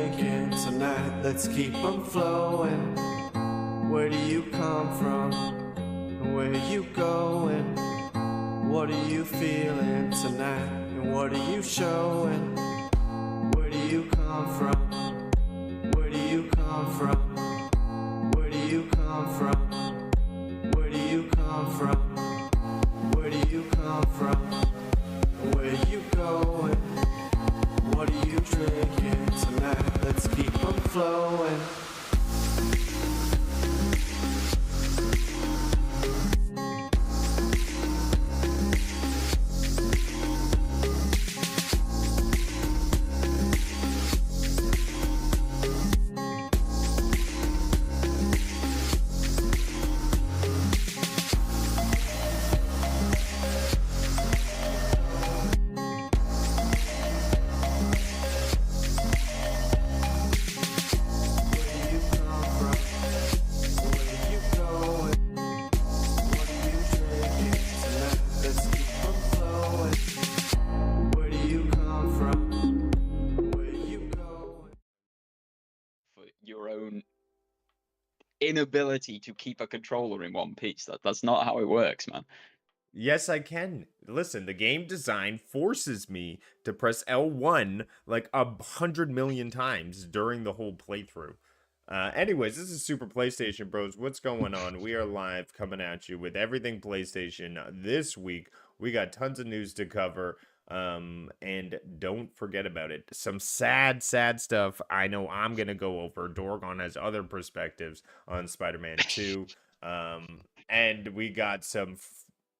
drinking tonight? Let's keep them flowing. Where do you come from? Where are you going? What are you feeling tonight? And what are you showing? Where do you come from? Where do you come from? Where do you come from? Where do you come from? Where do you come from? Where are you going? What are you drinking tonight? Let's keep them flowing. Your own inability to keep a controller in one piece. That's not how it works, man. Yes, I can. Listen, the game design forces me to press L1 like 100 million times during the whole playthrough. Anyways, this is Super PlayStation Bros. What's going on? We are live coming at you with everything PlayStation this week. We got tons of news to cover. And don't forget about it. Some sad stuff I know I'm going to go over. Dorgon has other perspectives on Spider-Man 2. And we got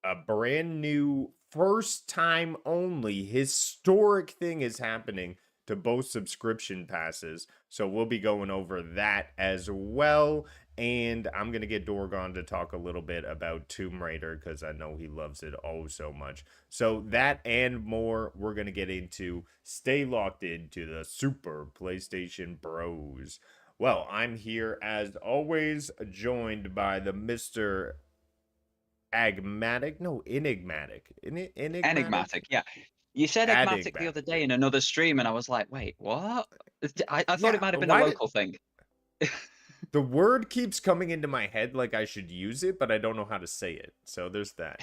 a brand new, first time only, historic thing is happening to both subscription passes. So we'll be going over that as well. And I'm going to get Dorgon to talk a little bit about Tomb Raider because I know he loves it oh so much. So that and more we're going to get into. Stay locked into the Super PlayStation Bros. Well, I'm here as always joined by the Mr. Enigmatic. Enigmatic, yeah. You said enigmatic the other day in another stream, and I was like, wait, what? I thought it might have been a local thing. The word keeps coming into my head like I should use it, but I don't know how to say it. So there's that.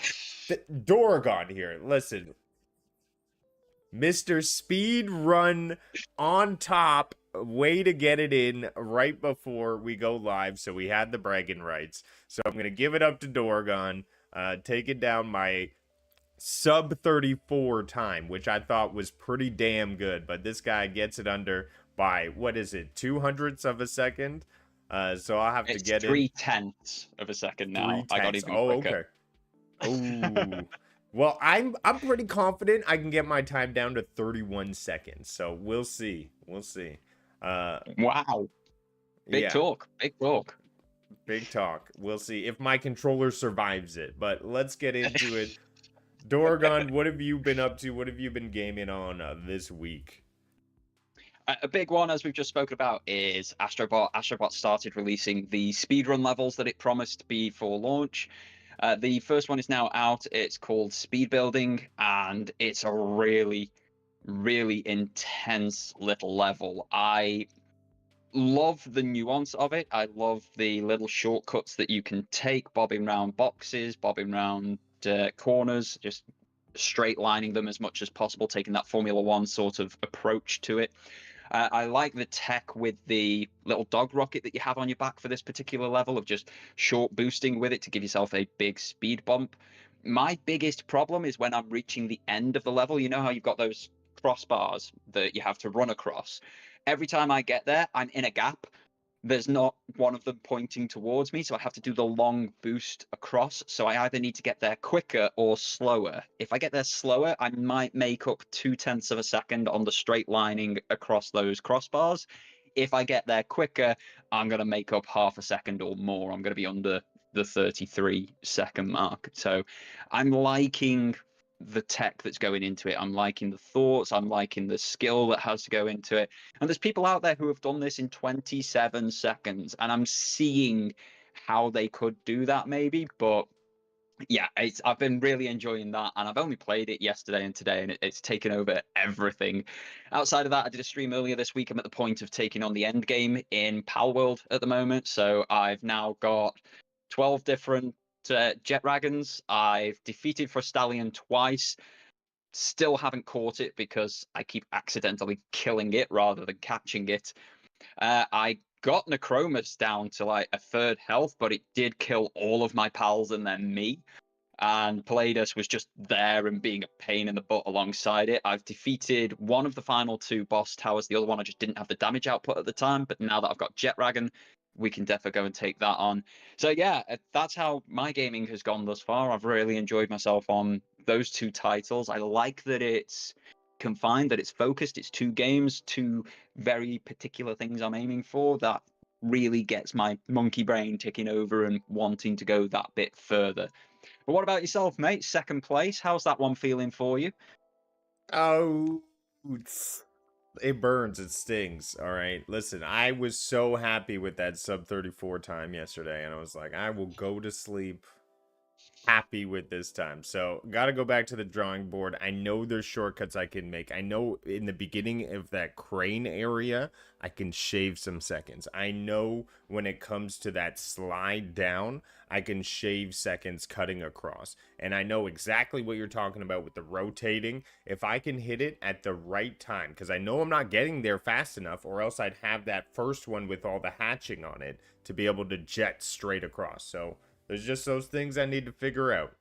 Dorgon here. Listen. Mr. Speed Run on top. Way to get it in right before we go live. So we had the bragging rights. So I'm going to give it up to Dorgon. Taking down my sub 34 time, which I thought was pretty damn good. But this guy gets it under by, what is it, 200ths of a second? So I'll have to get it. 3/10 of a second now. I got even quicker. Okay. Oh. Well, I'm pretty confident I can get my time down to 31 seconds. So we'll see. Wow. Big talk. Big talk. We'll see if my controller survives it. But let's get into it. Dorgon, what have you been up to? What have you been gaming on this week? A big one, as we've just spoken about, is Astrobot. Astrobot started releasing the speedrun levels that it promised before launch. The first one is now out. It's called Speed Building, and it's a really, really intense little level. I love the nuance of it. I love the little shortcuts that you can take, bobbing around boxes, bobbing around corners, just straight lining them as much as possible, taking that Formula One sort of approach to it. I like the tech with the little dog rocket that you have on your back for this particular level of just short boosting with it to give yourself a big speed bump. My biggest problem is when I'm reaching the end of the level. You know how you've got those crossbars that you have to run across? Every time I get there, I'm in a gap. There's not one of them pointing towards me, so I have to do the long boost across. So I either need to get there quicker or slower. If I get there slower, I might make up 0.2 of a second on the straight lining across those crossbars. If I get there quicker, I'm going to make up half a second or more. I'm going to be under the 33-second mark. So I'm liking the tech that's going into it. I'm liking the thoughts. I'm liking the skill that has to go into it. And there's people out there who have done this in 27 seconds, and I'm seeing how they could do that maybe, but Yeah, I've been really enjoying that, and I've only played it yesterday and today, and it's taken over everything. Outside of that, I did a stream earlier this week. I'm at the point of taking on the end game in Pal World at the moment, so I've now got 12 different jet dragons. I've defeated Frostallion twice. Still haven't caught it because I keep accidentally killing it rather than catching it. I got Necromus down to like a third health, but it did kill all of my pals and then me. And Palladius was just there and being a pain in the butt alongside it. I've defeated one of the final two boss towers. The other one I just didn't have the damage output at the time. But now that I've got Jet Dragon, we can definitely go and take that on. So yeah, that's how my gaming has gone thus far. I've really enjoyed myself on those two titles. I like that it's confined, that it's focused. It's two games, two very particular things I'm aiming for. That really gets my monkey brain ticking over and wanting to go that bit further. But what about yourself, mate? Second place. How's that one feeling for you? Oh, it burns. It stings. All right. Listen, I was so happy with that sub 34 time yesterday, and I was like, I will go to sleep happy with this time. So, got to go back to the drawing board. I know there's shortcuts I can make. I know in the beginning of that crane area, I can shave some seconds. I know when it comes to that slide down, I can shave seconds cutting across. And I know exactly what you're talking about with the rotating. If I can hit it at the right time, because I know I'm not getting there fast enough, or else I'd have that first one with all the hatching on it to be able to jet straight across. So, there's just those things I need to figure out.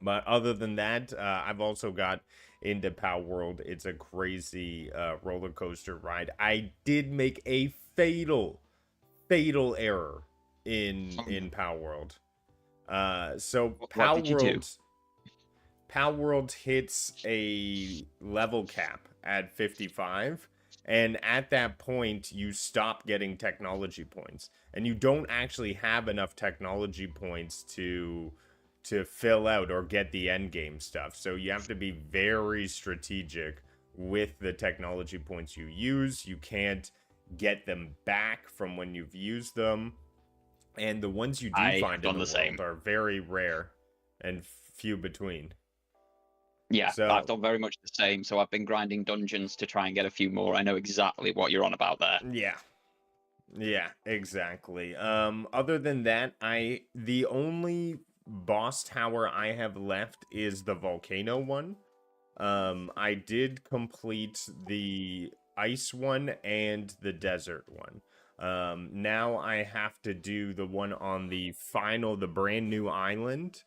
But other than that, I've also got into Pow World. It's a crazy roller coaster ride. I did make a fatal error in Pow World. So What did you do? Pow World hits a level cap at 55. And at that point, you stop getting technology points. And you don't actually have enough technology points to fill out or get the end game stuff. So you have to be very strategic with the technology points you use. You can't get them back from when you've used them. And the ones you do find in the world are very rare and few between. Yeah, So, I've done very much the same. So I've been grinding dungeons to try and get a few more. I know exactly what you're on about there. Yeah, exactly. Other than that, the only boss tower I have left is the volcano one. I did complete the ice one and the desert one. Now I have to do the one on the brand new island,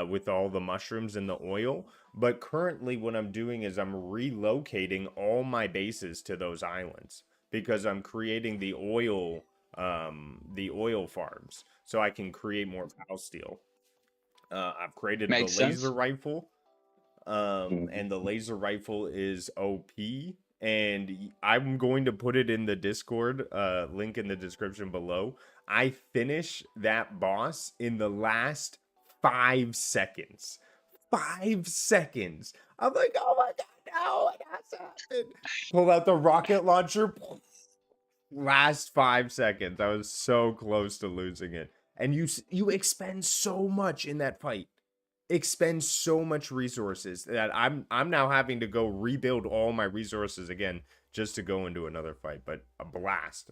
with all the mushrooms and the oil. But currently what I'm doing is I'm relocating all my bases to those islands because I'm creating the oil farms so I can create more pow steel. I've created Makes the laser sense. rifle, and the laser rifle is OP. And I'm going to put it in the Discord, link in the description below. I finish that boss in the last 5 seconds. 5 seconds. I'm like, oh my god, no, it has to happen. Pull out the rocket launcher. Last 5 seconds. I was so close to losing it. And you expend so much in that fight. Expend so much resources that I'm now having to go rebuild all my resources again just to go into another fight. But a blast.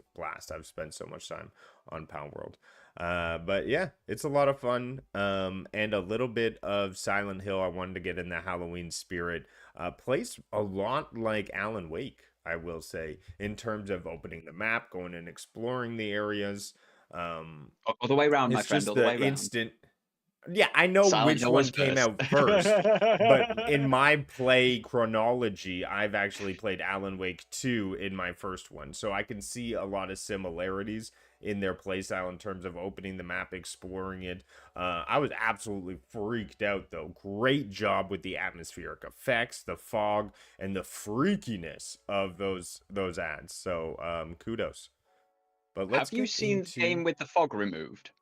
I've spent so much time on Pound World. But yeah, it's a lot of fun. And a little bit of Silent Hill. I wanted to get in the Halloween spirit. Plays a lot like Alan Wake, I will say, in terms of opening the map, going and exploring the areas. All the way around, my It's friend. just All the the way around. instant. Yeah, I know Silent which Hill one was came first. out first, but in my play chronology, I've actually played Alan Wake 2 in my first one. So I can see a lot of similarities in their playstyle in terms of opening the map, exploring it. I was absolutely freaked out, though. Great job with the atmospheric effects, the fog, and the freakiness of those ads. So kudos. But let's Have you get seen the game into... with the fog removed?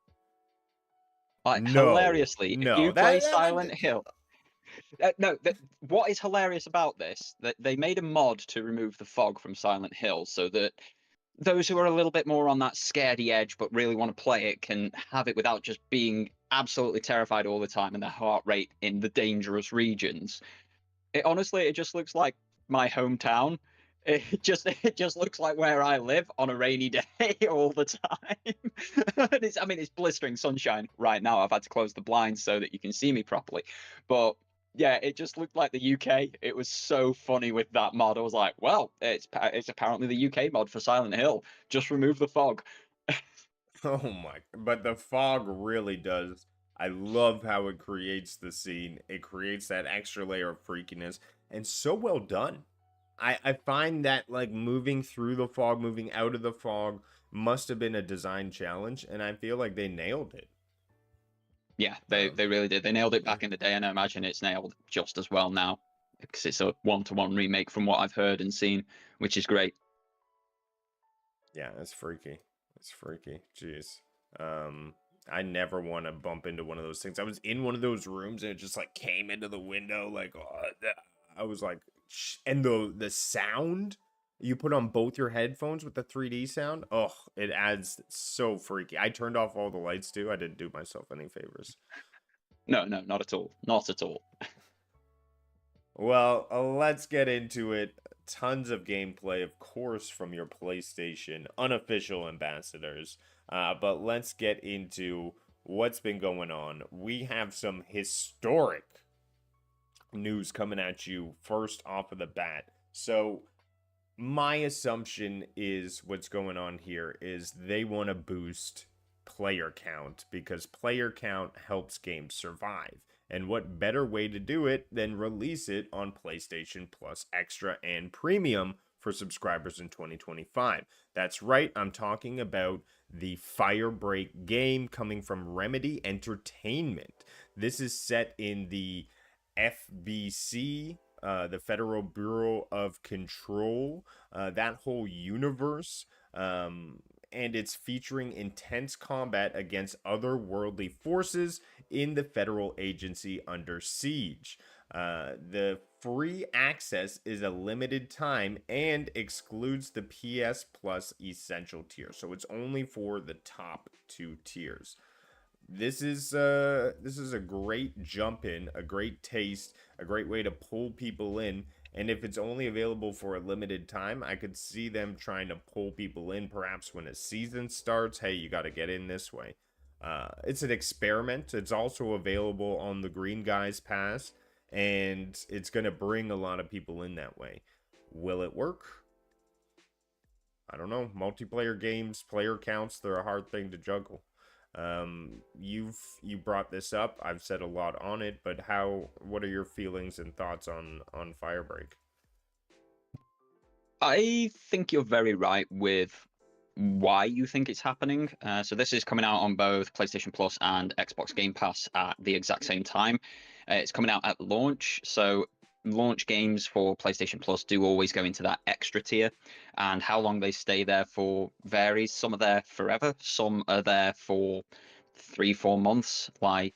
Like, No, hilariously, if no. you play Silent Hill, no, what is hilarious about this, that they made a mod to remove the fog from Silent Hill so that those who are a little bit more on that scaredy edge but really want to play it can have it without just being absolutely terrified all the time and their heart rate in the dangerous regions. It just looks like my hometown. It just looks like where I live on a rainy day all the time. I mean, it's blistering sunshine right now. I've had to close the blinds so that you can see me properly. But yeah, it just looked like the UK. It was so funny with that mod. I was like, well, it's apparently the UK mod for Silent Hill. Just remove the fog. Oh my, but the fog really does. I love how it creates the scene. It creates that extra layer of freakiness and so well done. I find that like moving through the fog, moving out of the fog must have been a design challenge, and I feel like they nailed it. Yeah, they really did. They nailed it Yeah. back in the day, and I imagine it's nailed just as well now because it's a one-to-one remake from what I've heard and seen, which is great. Yeah, it's freaky. It's freaky. Jeez. I never want to bump into one of those things. I was in one of those rooms and it just like came into the window. Like, I was like, and the sound you put on both your headphones with the 3D sound, oh, it adds so freaky. I turned off all the lights too. I didn't do myself any favors. No, no, not at all. Not at all. Well, let's get into it. Tons of gameplay, of course, from your PlayStation unofficial ambassadors. But let's get into what's been going on. We have some historic news coming at you first off of the bat. So, my assumption is what's going on here is they want to boost player count because player count helps games survive. And what better way to do it than release it on PlayStation Plus Extra and Premium for subscribers in 2025? That's right, I'm talking about the Firebreak game coming from Remedy Entertainment. This is set in the FBC, the Federal Bureau of Control, that whole universe. And it's featuring intense combat against otherworldly forces in the federal agency under siege. The free access is a limited time and excludes the PS Plus Essential tier, so it's only for the top 2 tiers. This is a great jump in, a great taste, a great way to pull people in. And if it's only available for a limited time, I could see them trying to pull people in perhaps when a season starts. Hey, you got to get in this way. It's an experiment. It's also available on the Green Guys Pass, and it's going to bring a lot of people in that way. Will it work? I don't know. Multiplayer games, player counts, they're a hard thing to juggle. You brought this up. I've said a lot on it, but what are your feelings and thoughts on Firebreak? I think you're very right with why you think it's happening. So this is coming out on both PlayStation Plus and Xbox Game Pass at the exact same time. It's coming out at launch, so launch games for PlayStation Plus do always go into that extra tier, and how long they stay there for varies. Some are there forever, some are there for 3-4 months, like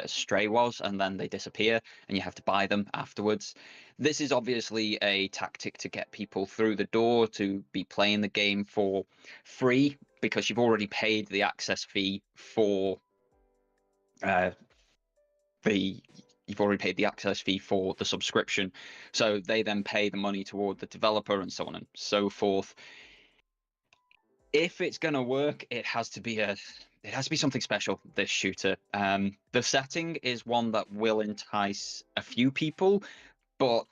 Stray was, and then they disappear and you have to buy them afterwards. This is obviously a tactic to get people through the door to be playing the game for free because you've already paid the access fee for uh, the you've already paid the access fee for the subscription, so they then pay the money toward the developer and so on and so forth. If it's going to work, it has to be something special, this shooter. The setting is one that will entice a few people, but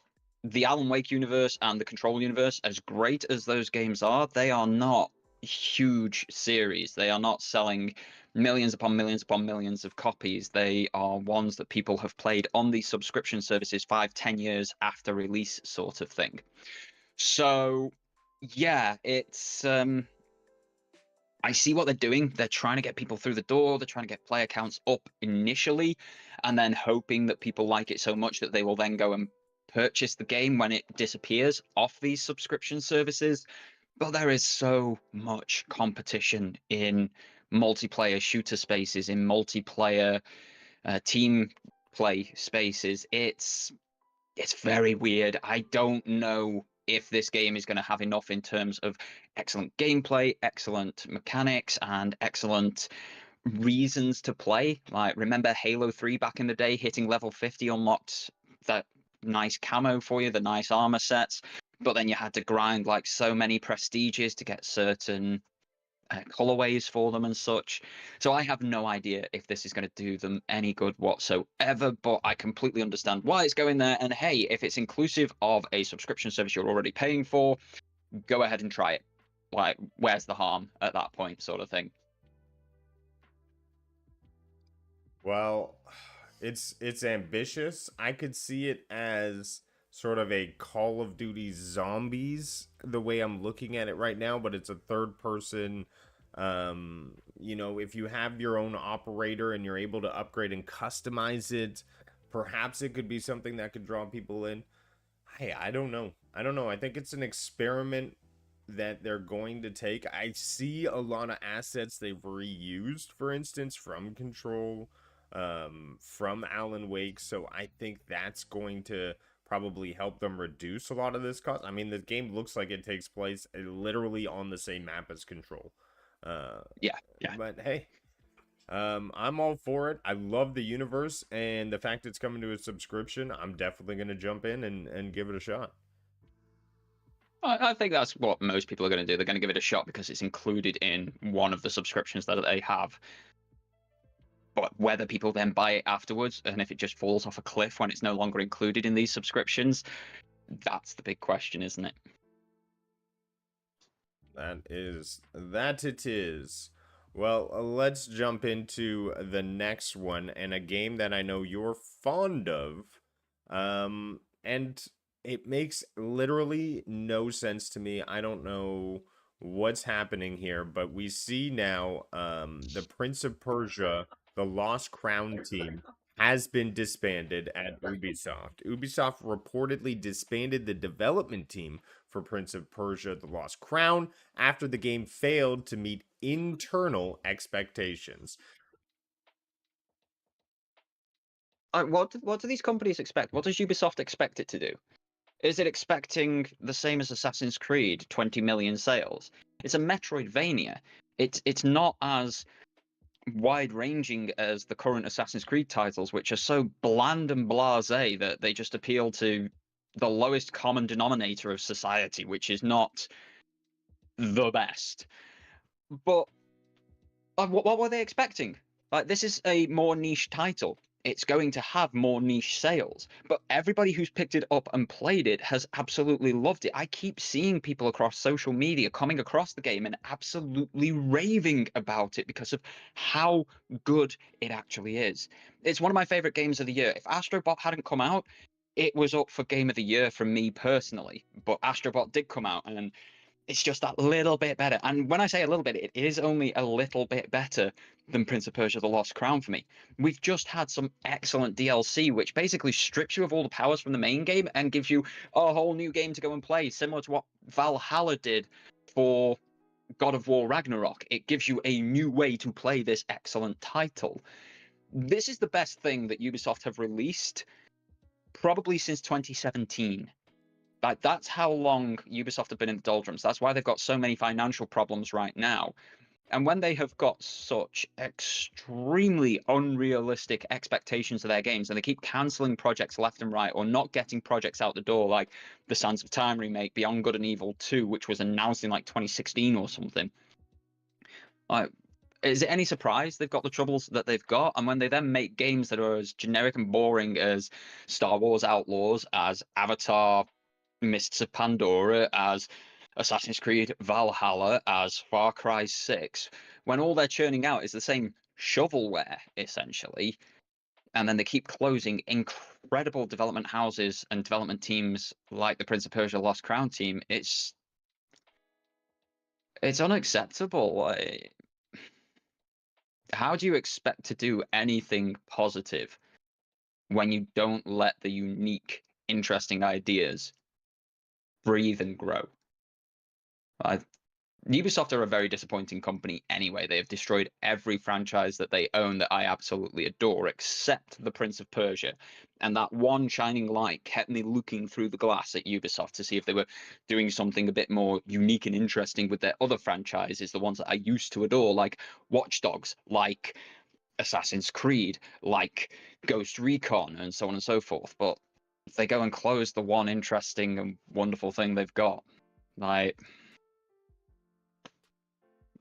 the Alan Wake universe and the Control universe, as great as those games are, they are not huge series. They are not selling millions upon millions upon millions of copies. They are ones that people have played on these subscription services 5-10 years after release, sort of thing. So yeah, it's I see what they're doing. They're trying to get people through the door. They're trying to get player counts up initially, and then hoping that people like it so much that they will then go and purchase the game when it disappears off these subscription services. But there is so much competition in multiplayer shooter spaces, in multiplayer team play spaces. It's very weird. I don't know if this game is going to have enough in terms of excellent gameplay, excellent mechanics, and excellent reasons to play. Like, remember Halo 3 back in the day, hitting level 50 unlocked that nice camo for you, the nice armor sets, but then you had to grind like so many prestiges to get certain colorways for them and such. So I have no idea if this is going to do them any good whatsoever, but I completely understand why it's going there. And hey, if it's inclusive of a subscription service you're already paying for, go ahead and try it. Like, where's the harm at that point, sort of thing. Well, it's ambitious. I could see it as sort of a Call of Duty Zombies the way I'm looking at it right now, but it's a third person. You know, if you have your own operator and you're able to upgrade and customize it, perhaps it could be something that could draw people in. Hey, I don't know. I don't know. I think it's an experiment that they're going to take. I see a lot of assets they've reused, for instance, from Control, from Alan Wake. So I think that's going to probably help them reduce a lot of this cost. I mean, the game looks like it takes place literally on the same map as Control. Yeah. But hey, I'm all for it. I love the universe, and the fact it's coming to a subscription, I'm definitely going to jump in and give it a shot. I think that's what most people are going to do. They're going to give it a shot because it's included in one of the subscriptions that they have. But whether people then buy it afterwards, and if it just falls off a cliff when it's no longer included in these subscriptions, that's the big question, isn't it? That it is. Well, let's jump into the next one, and a game that I know you're fond of. And it makes literally no sense to me. I don't know what's happening here, but we see now the Prince of Persia, the Lost Crown team, has been disbanded at Ubisoft. Ubisoft reportedly disbanded the development team for Prince of Persia, the Lost Crown after the game failed to meet internal expectations. What do these companies expect? What does Ubisoft expect it to do? Is it expecting the same as Assassin's Creed, 20 million sales? It's a Metroidvania. It's not as wide-ranging as the current Assassin's Creed titles, which are so bland and blasé that they just appeal to the lowest common denominator of society, which is not the best. But what were they expecting? Like, this is a more niche title. It's going to have more niche sales, but everybody who's picked it up and played it has absolutely loved it. I keep seeing people across social media coming across the game and absolutely raving about it because of how good it actually is. It's one of my favorite games of the year. If Astrobot hadn't come out, it was up for Game of the Year from me personally, but Astrobot did come out, and it's just that little bit better. And when I say a little bit, it is only a little bit better than Prince of Persia: The Lost Crown for me. We've just had some excellent DLC, which basically strips you of all the powers from the main game and gives you a whole new game to go and play, similar to what Valhalla did for God of War Ragnarok. It gives you a new way to play this excellent title. This is the best thing that Ubisoft have released probably since 2017. Like, that's how long Ubisoft have been in the doldrums. That's why they've got so many financial problems right now. And when they have got such extremely unrealistic expectations of their games, and they keep cancelling projects left and right, or not getting projects out the door, like the Sands of Time remake, Beyond Good and Evil 2, which was announced in like 2016 or something. Like, is it any surprise they've got the troubles that they've got? And when they then make games that are as generic and boring as Star Wars Outlaws, as Avatar Mists of Pandora, as Assassin's Creed Valhalla, as Far Cry 6, when all they're churning out is the same shovelware, essentially, and then they keep closing incredible development houses and development teams like the Prince of Persia Lost Crown team, it's unacceptable. How do you expect to do anything positive when you don't let the unique, interesting ideas breathe and grow? Ubisoft are a very disappointing company anyway. They have destroyed every franchise that they own that I absolutely adore, except the Prince of Persia. And that one shining light kept me looking through the glass at Ubisoft to see if they were doing something a bit more unique and interesting with their other franchises, the ones that I used to adore, like Watch Dogs, like Assassin's Creed, like Ghost Recon, and so on and so forth. But they go and close the one interesting and wonderful thing they've got. Like,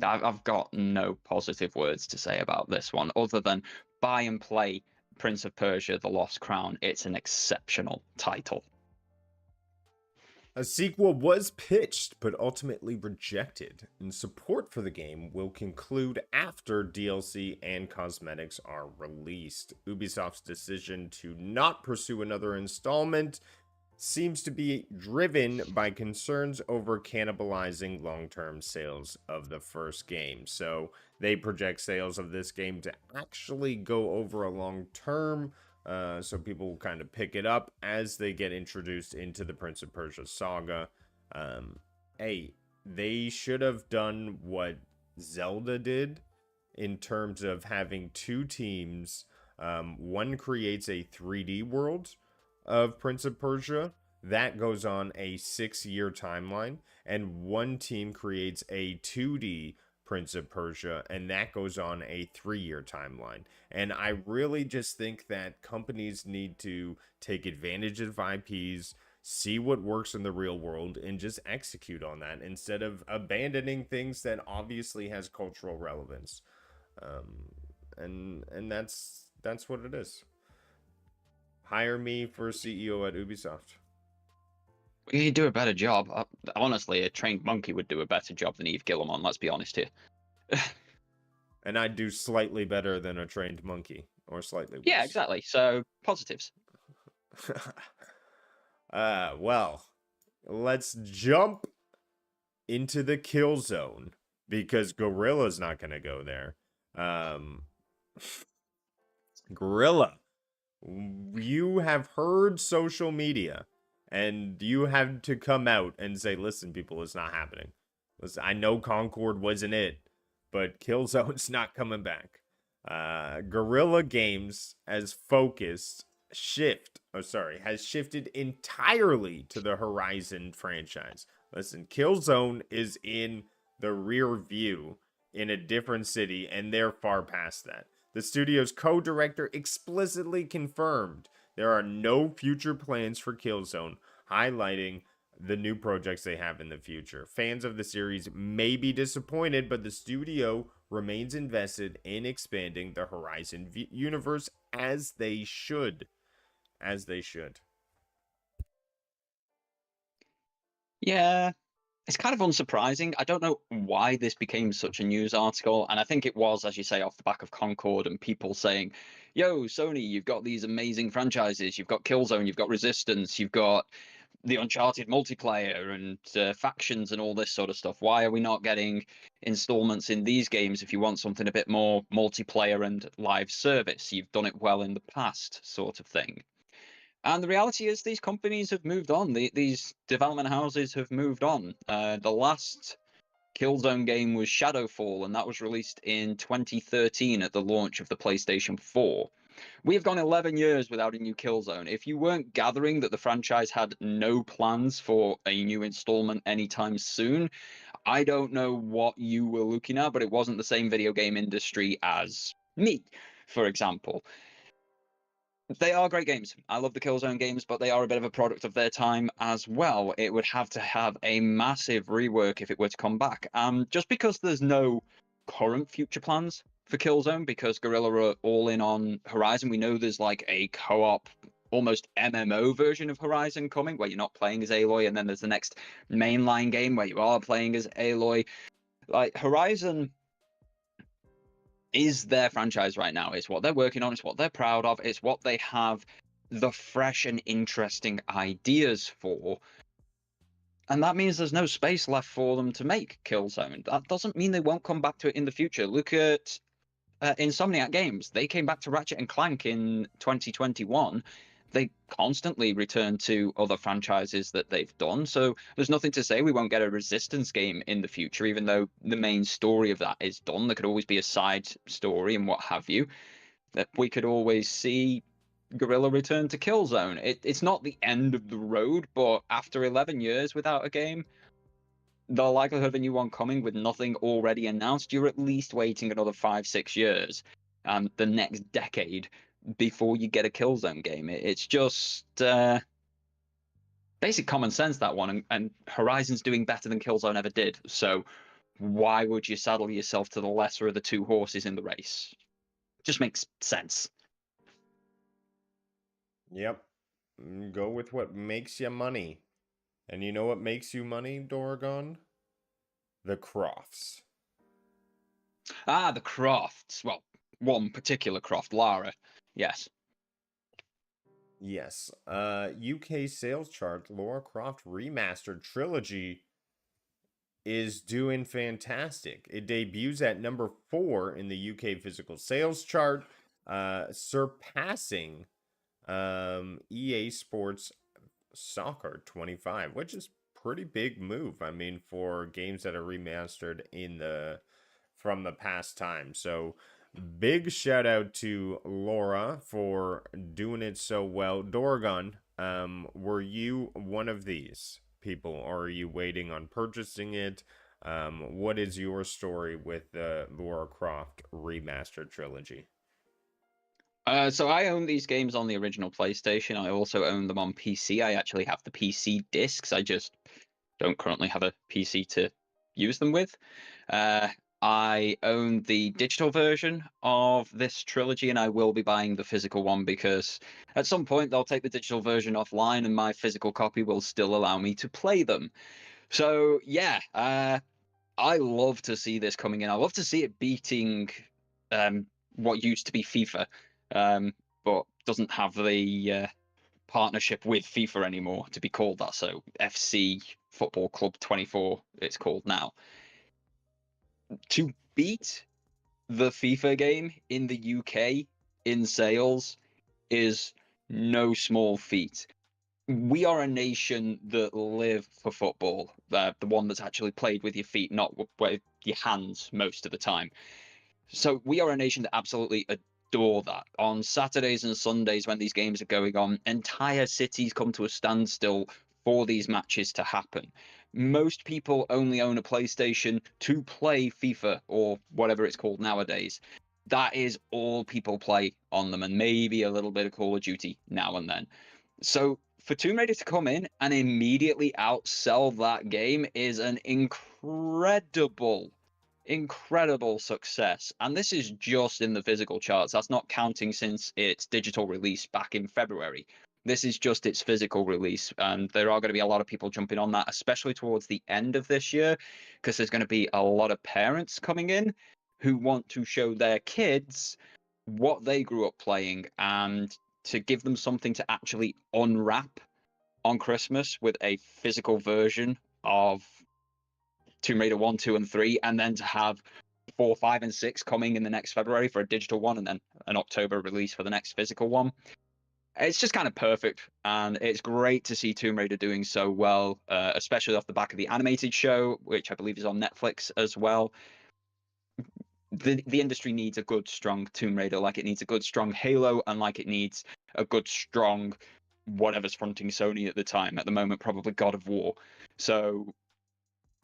I've got no positive words to say about this one other than buy and play Prince of Persia: The Lost Crown. It's an exceptional title. A sequel was pitched, but ultimately rejected, and support for the game will conclude after DLC and cosmetics are released. Ubisoft's decision to not pursue another installment seems to be driven by concerns over cannibalizing long-term sales of the first game. So they project sales of this game to actually go over a long term, so people will kind of pick it up as they get introduced into the Prince of Persia saga. Hey, they should have done what Zelda did in terms of having two teams. One creates a 3D world of Prince of Persia that goes on a 6-year timeline, and one team creates a 2D Prince of Persia, and that goes on a 3-year timeline. And I really just think that companies need to take advantage of IPs, see what works in the real world, and just execute on that instead of abandoning things that obviously has cultural relevance. And that's what it is. Hire me for CEO at Ubisoft. You do a better job. Honestly, a trained monkey would do a better job than Yves Guillemot, let's be honest here. And I'd do slightly better than a trained monkey, or slightly worse. Yeah, exactly. So, positives. Well, let's jump into the kill zone, because Gorilla's not going to go there. Gorilla, you have heard social media, and you have to come out and say, listen, people, it's not happening. Listen, I know Concord wasn't it, but Killzone's not coming back. Guerrilla Games has shifted entirely to the Horizon franchise. Listen, Killzone is in the rear view in a different city, and they're far past that. The studio's co-director explicitly confirmed there are no future plans for Killzone, highlighting the new projects they have in the future. Fans of the series may be disappointed, but the studio remains invested in expanding the Horizon universe as they should. Yeah, it's kind of unsurprising. I don't know why this became such a news article, and I think it was, as you say, off the back of Concord and people saying, yo, Sony, you've got these amazing franchises. You've got Killzone, you've got Resistance, you've got the Uncharted multiplayer and factions and all this sort of stuff. Why are we not getting installments in these games if you want something a bit more multiplayer and live service? You've done it well in the past, sort of thing. And the reality is these companies have moved on. These development houses have moved on. The last Killzone game was Shadowfall, and that was released in 2013 at the launch of the PlayStation 4. We have gone 11 years without a new Killzone. If you weren't gathering that the franchise had no plans for a new installment anytime soon, I don't know what you were looking at, but it wasn't the same video game industry as me, for example. They are great games. I love the Killzone games, but they are a bit of a product of their time as well. It would have to have a massive rework if it were to come back. Just because there's no current future plans for Killzone, because Guerrilla are all in on Horizon. We know there's like a co-op, almost MMO version of Horizon coming, where you're not playing as Aloy, and then there's the next mainline game where you are playing as Aloy. Like, Horizon is their franchise right now. It's what they're working on. It's what they're proud of. It's what they have the fresh and interesting ideas for. And that means there's no space left for them to make Killzone. That doesn't mean they won't come back to it in the future. Look at Insomniac Games. They came back to Ratchet and Clank in 2021. they constantly return to other franchises that they've done. So there's nothing to say we won't get a Resistance game in the future, even though the main story of that is done. There could always be a side story and what have you. That we could always see Guerrilla return to Killzone. It's not the end of the road, but after 11 years without a game, the likelihood of a new one coming with nothing already announced, you're at least waiting another 5-6 years, the next decade, before you get a Killzone game. It's just basic common sense, that one, and Horizon's doing better than Killzone ever did. So why would you saddle yourself to the lesser of the two horses in the race? Just makes sense. Yep. Go with what makes you money. And you know what makes you money, Doragon? The Crofts. Ah, the Crofts. Well, one particular Croft, Lara. Yes. Yes. UK sales chart, Lara Croft Remastered Trilogy is doing fantastic. It debuts at number 4 in the UK physical sales chart, surpassing EA Sports Soccer 25, which is pretty big move. I mean, for games that are remastered from the past time. So big shout out to Laura for doing it so well. Dorgon, were you one of these people, or are you waiting on purchasing it? What is your story with the Lara Croft Remastered Trilogy? So I own these games on the original PlayStation. I also own them on PC. I actually have the PC discs. I just don't currently have a PC to use them with. I own the digital version of this trilogy, and I will be buying the physical one because at some point they'll take the digital version offline, and my physical copy will still allow me to play them. So yeah, I love to see this coming in. I love to see it beating what used to be FIFA, but doesn't have the partnership with FIFA anymore to be called that. So FC Football Club 24, it's called now. To beat the FIFA game in the UK in sales is no small feat. We are a nation that live for football, the one that's actually played with your feet, not with your hands most of the time. So we are a nation that absolutely adore that. On Saturdays and Sundays when these games are going on, entire cities come to a standstill for these matches to happen. Most people only own a PlayStation to play FIFA or whatever it's called nowadays. That is all people play on them, and maybe a little bit of Call of Duty now and then. So for Tomb Raider to come in and immediately outsell that game is an incredible success. And this is just in the physical charts. That's not counting since its digital release back in February. This is just its physical release, and there are going to be a lot of people jumping on that, especially towards the end of this year, because there's going to be a lot of parents coming in who want to show their kids what they grew up playing and to give them something to actually unwrap on Christmas with a physical version of Tomb Raider 1, 2, and 3, and then to have 4, 5, and 6 coming in the next February for a digital one, and then an October release for the next physical one. It's just kind of perfect, and it's great to see Tomb Raider doing so well, especially off the back of the animated show, which I believe is on Netflix as well. The industry needs a good, strong Tomb Raider, like it needs a good, strong Halo, and like it needs a good, strong whatever's fronting Sony at the time. At the moment, probably God of War. So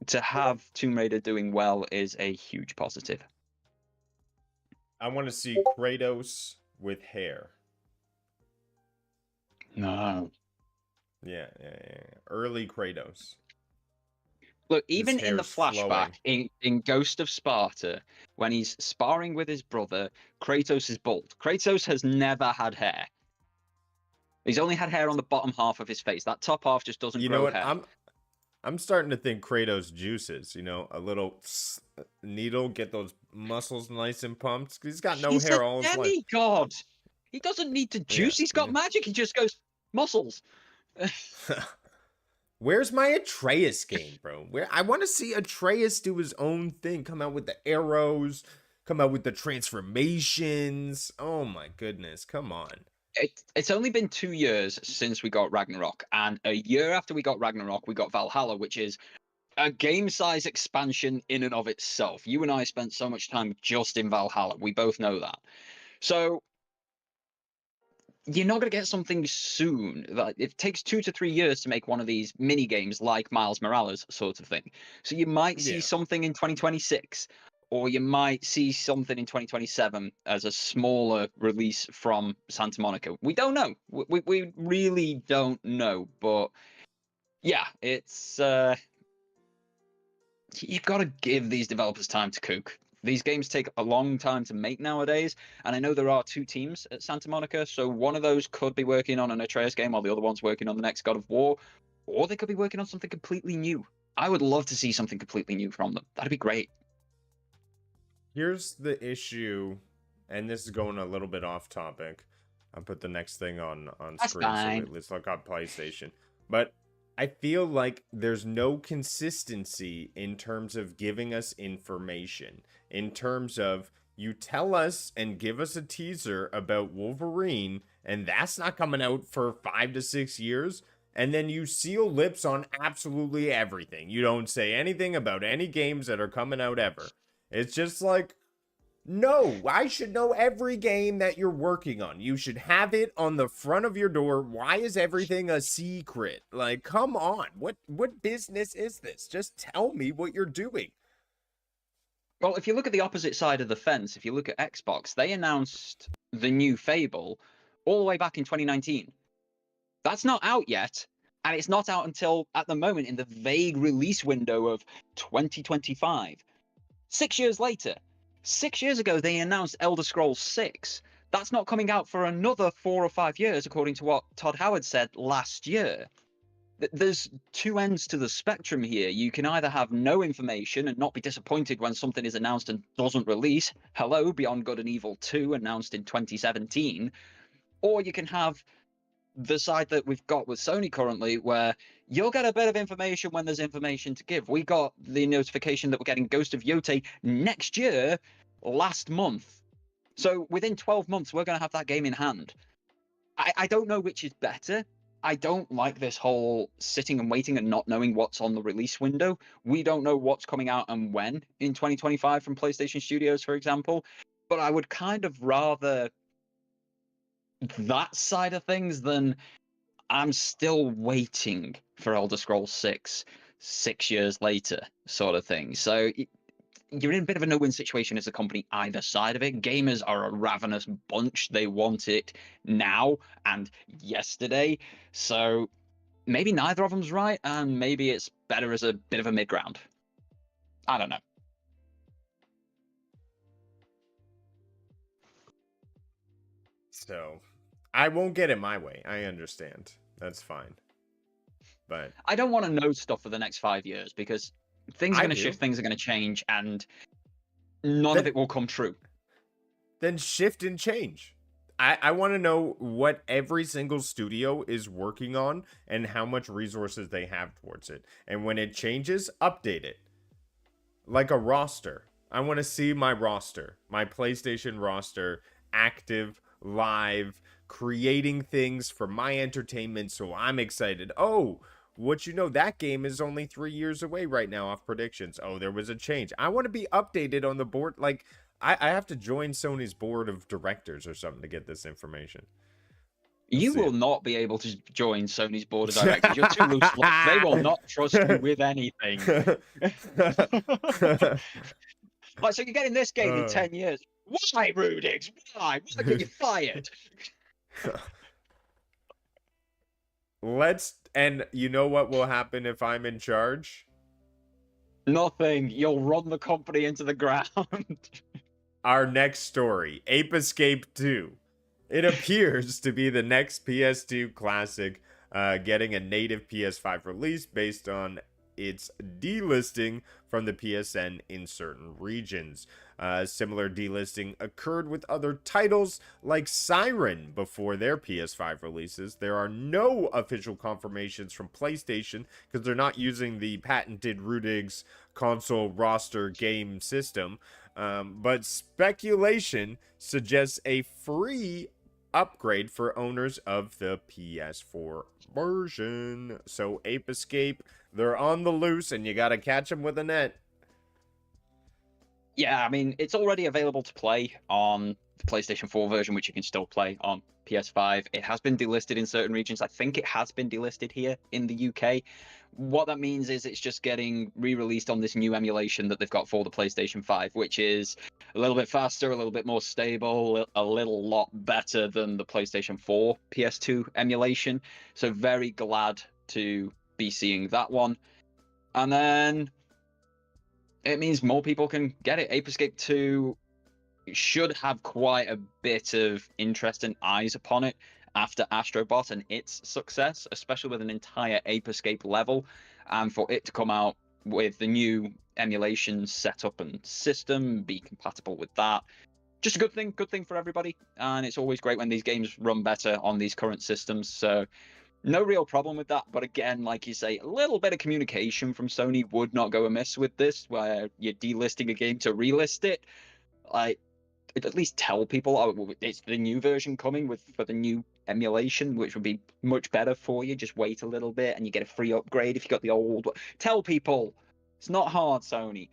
to have Tomb Raider doing well is a huge positive. I want to see Kratos with hair. No. Yeah. Early Kratos. Look, even in the flowing. flashback in Ghost of Sparta, when he's sparring with his brother, Kratos is bald. Kratos has never had hair. He's only had hair on the bottom half of his face. That top half just doesn't grow hair. I'm starting to think Kratos juices, a little needle, get those muscles nice and pumped. He's got no hair all his life. God, he doesn't need to juice. He's got magic. He just goes muscles. Where's my Atreus game, bro? I want to see Atreus do his own thing. Come out with the arrows. Come out with the transformations. Oh my goodness. Come on. It's only been 2 years since we got Ragnarok, and a year after we got Ragnarok, we got Valhalla, which is a game size expansion in and of itself. You and I spent so much time just in Valhalla. We both know that. So you're not going to get something soon. Like, it takes 2 to 3 years to make one of these mini games like Miles Morales sort of thing. So you might see Yeah. something in 2026, or you might see something in 2027 as a smaller release from Santa Monica. We don't know. We really don't know. But yeah, it's you've got to give these developers time to cook. These games take a long time to make nowadays, and I know there are 2 teams at Santa Monica, so one of those could be working on an Atreus game while the other one's working on the next God of War, or they could be working on something completely new. I would love to see something completely new from them. That'd be great. Here's the issue, and this is going a little bit off topic. I'll put the next thing on That's screen fine. so let's look up PlayStation. But I feel like there's no consistency in terms of giving us information. In terms of you tell us and give us a teaser about Wolverine, and that's not coming out for 5 to 6 years. And then you seal lips on absolutely everything. You don't say anything about any games that are coming out ever. It's just like, no, I should know every game that you're working on. You should have it on the front of your door. Why is everything a secret? Like, come on. What business is this? Just tell me what you're doing. Well, if you look at the opposite side of the fence, if you look at Xbox, they announced the new Fable all the way back in 2019. That's not out yet, and it's not out until, at the moment, in the vague release window of 2025. 6 years later. 6 years ago, they announced Elder Scrolls 6. That's not coming out for another 4 or 5 years, according to what Todd Howard said last year. There's 2 ends to the spectrum here. You can either have no information and not be disappointed when something is announced and doesn't release. Hello, Beyond Good and Evil 2, announced in 2017. Or you can have the side that we've got with Sony currently, where you'll get a bit of information when there's information to give. We got the notification that we're getting Ghost of Yote next year, last month. So within 12 months, we're going to have that game in hand. I don't know which is better. I don't like this whole sitting and waiting and not knowing what's on the release window. We don't know what's coming out and when in 2025 from PlayStation Studios, for example. But I would kind of rather that side of things than I'm still waiting for Elder Scrolls 6 years later, sort of thing. So you're in a bit of a no-win situation as a company, either side of it. Gamers are a ravenous bunch. They want it now and yesterday. So maybe neither of them's right, and maybe it's better as a bit of a mid-ground. I don't know. So, I won't get it my way. I understand. That's fine. But I don't want to know stuff for the next 5 years because things are I going to do. shift, things are going to change, and none of Then- it will come true. Then shift and change. I want to know what every single studio is working on and how much resources they have towards it. And when it changes, update it. Like a roster. I want to see my roster, my PlayStation roster, active, live, creating things for my entertainment, so I'm excited. Oh, what you know, that game is only 3 years away right now off predictions. Oh, there was a change. I want to be updated on the board. Like, I have to join Sony's board of directors or something to get this information. You see will it. not be able to join Sony's board of directors. You're too loose lips. They will not trust you with anything. Like, so you're getting this game in 10 years. Why, Rudix? Why? Why get you fired? And you know what will happen if I'm in charge? Nothing. You'll run the company into the ground. Our next story, Ape Escape 2. It appears to be the next PS2 classic, getting a native PS5 release based on its delisting from the PSN in certain regions. Similar delisting occurred with other titles like Siren before their PS5 releases. There are no official confirmations from PlayStation because they're not using the patented Rudig's console roster game system. But speculation suggests a free upgrade for owners of the PS4 version. So Ape Escape, they're on the loose, and you gotta catch them with a net. Yeah, I mean, it's already available to play on the PlayStation 4 version, which you can still play on PS5. It has been delisted in certain regions. I think it has been delisted here in the UK. What that means is it's just getting re-released on this new emulation that they've got for the PlayStation 5, which is a little bit faster, a little bit more stable, a little lot better than the PlayStation 4 PS2 emulation. So very glad to be seeing that one. And then it means more people can get it. Ape Escape 2 should have quite a bit of interest and eyes upon it after Astrobot and its success, especially with an entire Ape Escape level, and for it to come out with the new emulation setup and system, be compatible with that. Just a good thing for everybody, and it's always great when these games run better on these current systems, so no real problem with that. But again, like you say, a little bit of communication from Sony would not go amiss with this, where you're delisting a game to relist it. Like, at least tell people, oh, it's the new version coming for the new emulation, which would be much better for you. Just wait a little bit and you get a free upgrade if you got the old one. Tell people. It's not hard, Sony.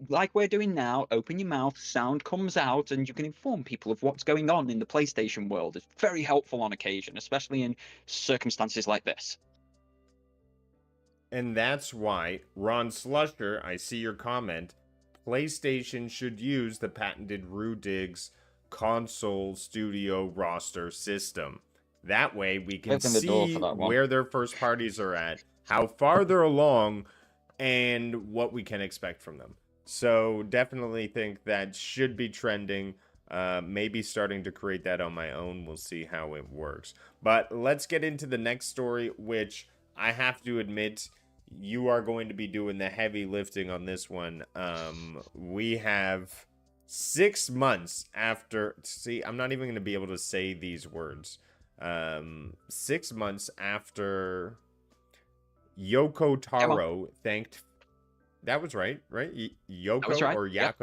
Like we're doing now, open your mouth, sound comes out, and you can inform people of what's going on in the PlayStation world. It's very helpful on occasion, especially in circumstances like this. And that's why, Ron Slusher, I see your comment, PlayStation should use the patented Rudig's console studio roster system. That way we can see where their first parties are at, how far they're along, and what we can expect from them. So definitely think that should be trending. Maybe starting to create that on my own. We'll see how it works. But let's get into the next story, which I have to admit, you are going to be doing the heavy lifting on this one. We have 6 months after... See, I'm not even going to be able to say these words. 6 months after Yoko Taro thanked... That was right? Yoko right. or Yako? Yep.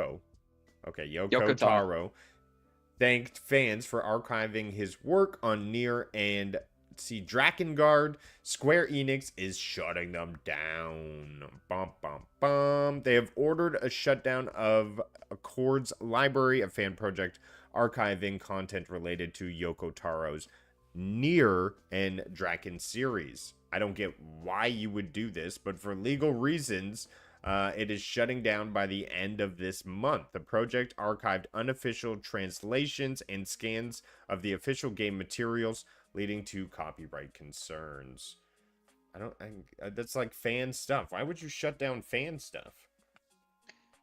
Okay, Yoko Taro thanked fans for archiving his work on Nier and... See, Drakengard. Square Enix is shutting them down. Bum, bum, bum. They have ordered a shutdown of Accord's library, a fan project archiving content related to Yoko Taro's Nier and Draken series. I don't get why you would do this, but for legal reasons, it is shutting down by the end of this month. The project archived unofficial translations and scans of the official game materials, leading to copyright concerns. That's like fan stuff. Why would you shut down fan stuff?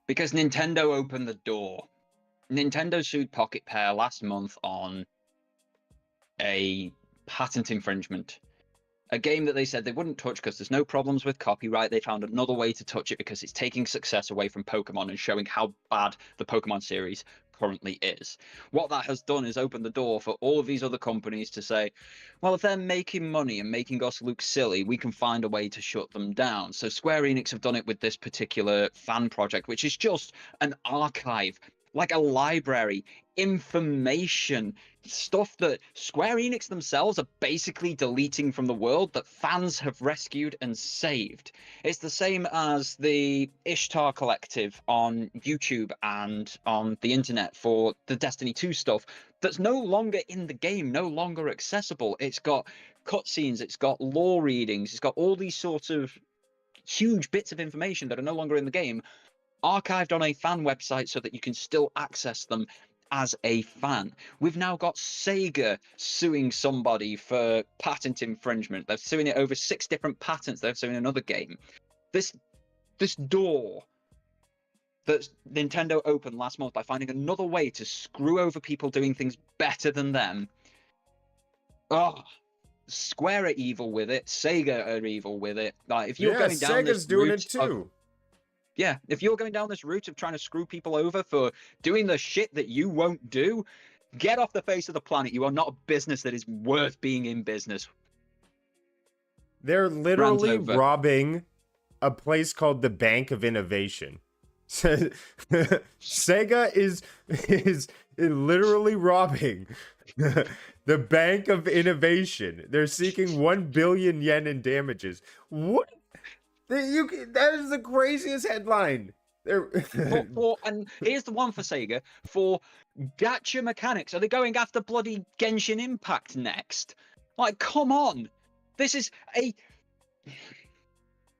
Because Nintendo opened the door. Nintendo sued Pocket Pair last month on a patent infringement. A game that they said they wouldn't touch because there's no problems with copyright. They found another way to touch it because it's taking success away from Pokemon and showing how bad the Pokemon series currently is. What that has done is open the door for all of these other companies to say, well, if they're making money and making us look silly, we can find a way to shut them down. So Square Enix have done it with this particular fan project, which is just an archive, like a library, information, stuff that Square Enix themselves are basically deleting from the world that fans have rescued and saved. It's the same as the Ishtar Collective on YouTube and on the internet for the Destiny 2 stuff that's no longer in the game, no longer accessible. It's got cutscenes, it's got lore readings, it's got all these sorts of huge bits of information that are no longer in the game, archived on a fan website so that you can still access them as a fan. We've now got Sega suing somebody for patent infringement. They're suing it over 6 different patents. They're suing another game. This door that Nintendo opened last month by finding another way to screw over people doing things better than them. Oh, Square are evil with it. Sega are evil with it. Like, if you're going down Sega's doing it too. Yeah, if you're going down this route of trying to screw people over for doing the shit that you won't do, get off the face of the planet. You are not a business that is worth being in business. They're literally robbing a place called the Bank of Innovation. Sega is literally robbing The Bank of Innovation. They're seeking 1 billion yen in damages. What? That is the craziest headline. And here's the one for Sega for gacha mechanics. Are they going after bloody Genshin Impact next? Like, come on. This is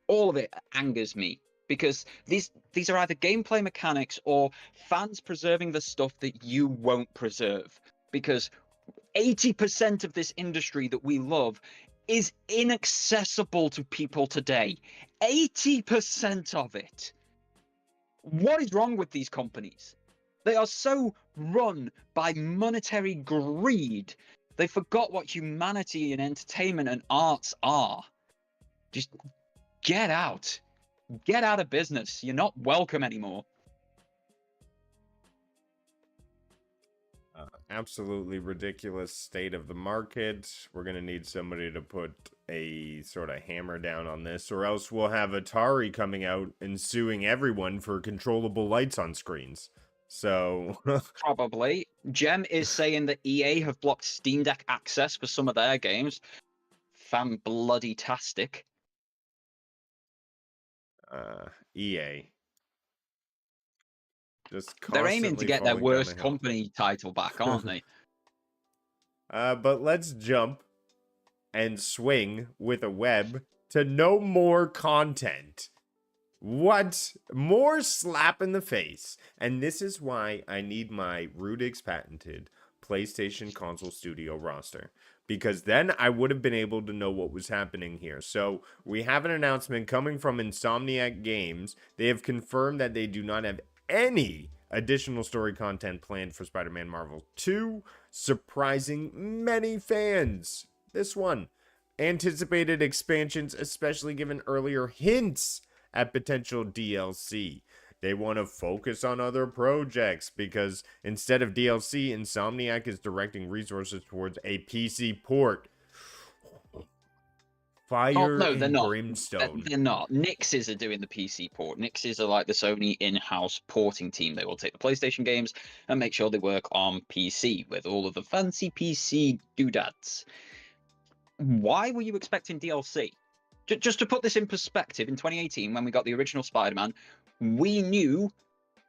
all of it angers me because these are either gameplay mechanics or fans preserving the stuff that you won't preserve. Because 80% of this industry that we love is inaccessible to people today. 80% of it. What is wrong with these companies? They are so run by monetary greed. They forgot what humanity and entertainment and arts are. Just get out. Get out of business. You're not welcome anymore. Absolutely ridiculous state of the market. We're going to need somebody to put a sort of hammer down on this, or else we'll have Atari coming out and suing everyone for controllable lights on screens. So Probably. Gem is saying that EA have blocked Steam Deck access for some of their games. Fan bloody tastic. EA. Just They're aiming to get their falling down worst the hill. company title back, aren't they? But let's jump and swing with a web to no more content. What? More slap in the face. And this is why I need my Rudix patented PlayStation Console Studio roster. Because then I would have been able to know what was happening here. So we have an announcement coming from Insomniac Games. They have confirmed that they do not have any additional story content planned for Spider-Man Marvel 2, surprising many fans. This one. Anticipated expansions, especially given earlier hints at potential DLC. They want to focus on other projects because instead of DLC, Insomniac is directing resources towards a PC port. Fire no, they're and not. brimstone. They're not. Nixes are doing the PC port. Nixes are like the Sony in-house porting team. They will take the PlayStation games and make sure they work on PC with all of the fancy PC doodads. Why were you expecting DLC? Just to put this in perspective, in 2018, when we got the original Spider-Man, we knew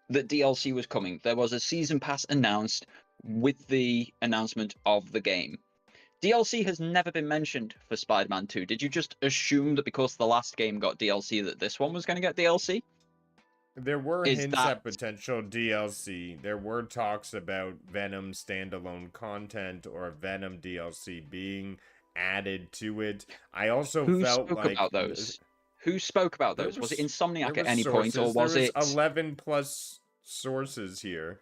that DLC was coming. There was a season pass announced with the announcement of the game. DLC has never been mentioned for Spider-Man 2. Did you just assume that because the last game got DLC that this one was going to get DLC? There were hints at potential DLC. There were talks about Venom standalone content or Venom DLC being added to it. I also felt like... Who spoke about those? Who spoke about those? Was it Insomniac at any point, or was it... 11 plus sources here.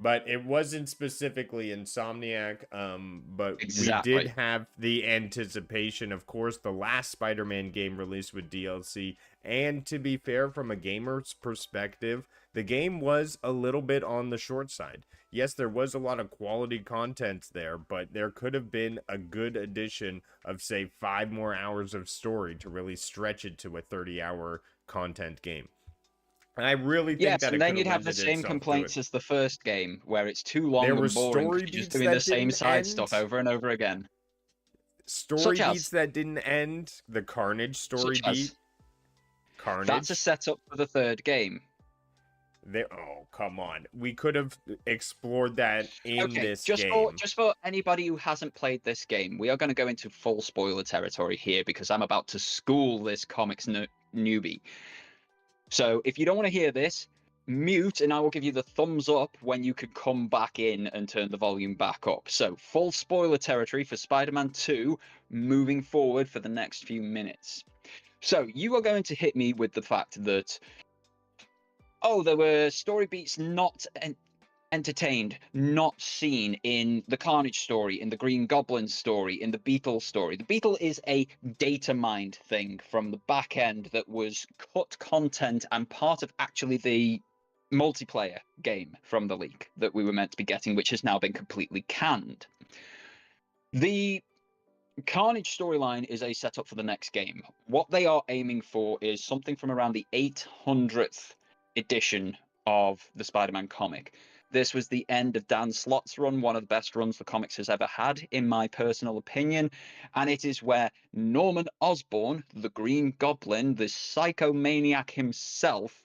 But it wasn't specifically Insomniac, but Exactly. we did have the anticipation. Of course, the last Spider-Man game released with DLC. And to be fair, from a gamer's perspective, the game was a little bit on the short side. Yes, there was a lot of quality content there, but there could have been a good addition of, say, 5 more hours of story to really stretch it to a 30-hour content game. And I really think that and then you'd have the same complaints as the first game, where it's too long and boring because you're just doing the same side stuff over and over again. Story beats that didn't end. The Carnage story beat. Carnage. That's a setup for the third game. Oh, come on. We could have explored that in this game. Just for anybody who hasn't played this game, we are going to go into full spoiler territory here because I'm about to school this comics newbie. So if you don't want to hear this, mute and I will give you the thumbs up when you can come back in and turn the volume back up. So full spoiler territory for Spider-Man 2 moving forward for the next few minutes. So you are going to hit me with the fact that, oh, there were story beats not entertained, not seen in the Carnage story, in the Green Goblin story, in the Beetle story. The Beetle is a data mined thing from the back end that was cut content and part of actually the multiplayer game from the leak that we were meant to be getting, which has now been completely canned. The Carnage storyline is a setup for the next game. What they are aiming for is something from around the 800th edition of the Spider-Man comic. This was the end of Dan Slott's run, one of the best runs the comics has ever had, in my personal opinion. And it is where Norman Osborn, the Green Goblin, the psychomaniac himself,